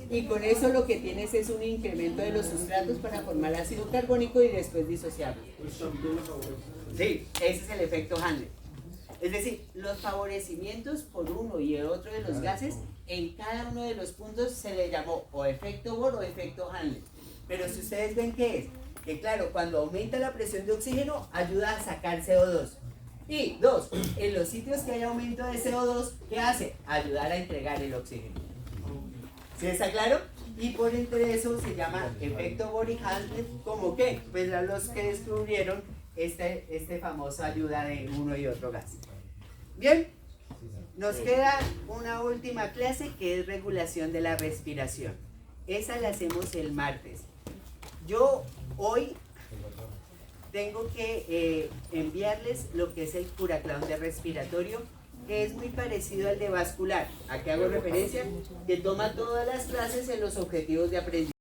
Y con eso lo que tienes es un incremento de los sustratos para formar ácido carbónico y después disociarlo. Pues también los favorece. Sí, ese es el efecto Handler. Es decir, los favorecimientos por uno y el otro de los gases, en cada uno de los puntos se le llamó o efecto Bohr o efecto Handler. Pero si ustedes ven que es que claro, cuando aumenta la presión de oxígeno, ayuda a sacar CO2. Y 2, en los sitios que hay aumento de CO2, ¿qué hace? Ayudar a entregar el oxígeno. ¿Sí está claro? Y por entre eso se llama efecto body Hazlitt, ¿como qué? Pues a los que descubrieron este famoso ayuda de uno y otro gas. Bien, nos queda una última clase que es regulación de la respiración. Esa la hacemos el martes. Yo hoy tengo que enviarles lo que es el curaclown de respiratorio, que es muy parecido al de vascular. ¿A qué hago referencia? Que toma todas las clases en los objetivos de aprendizaje.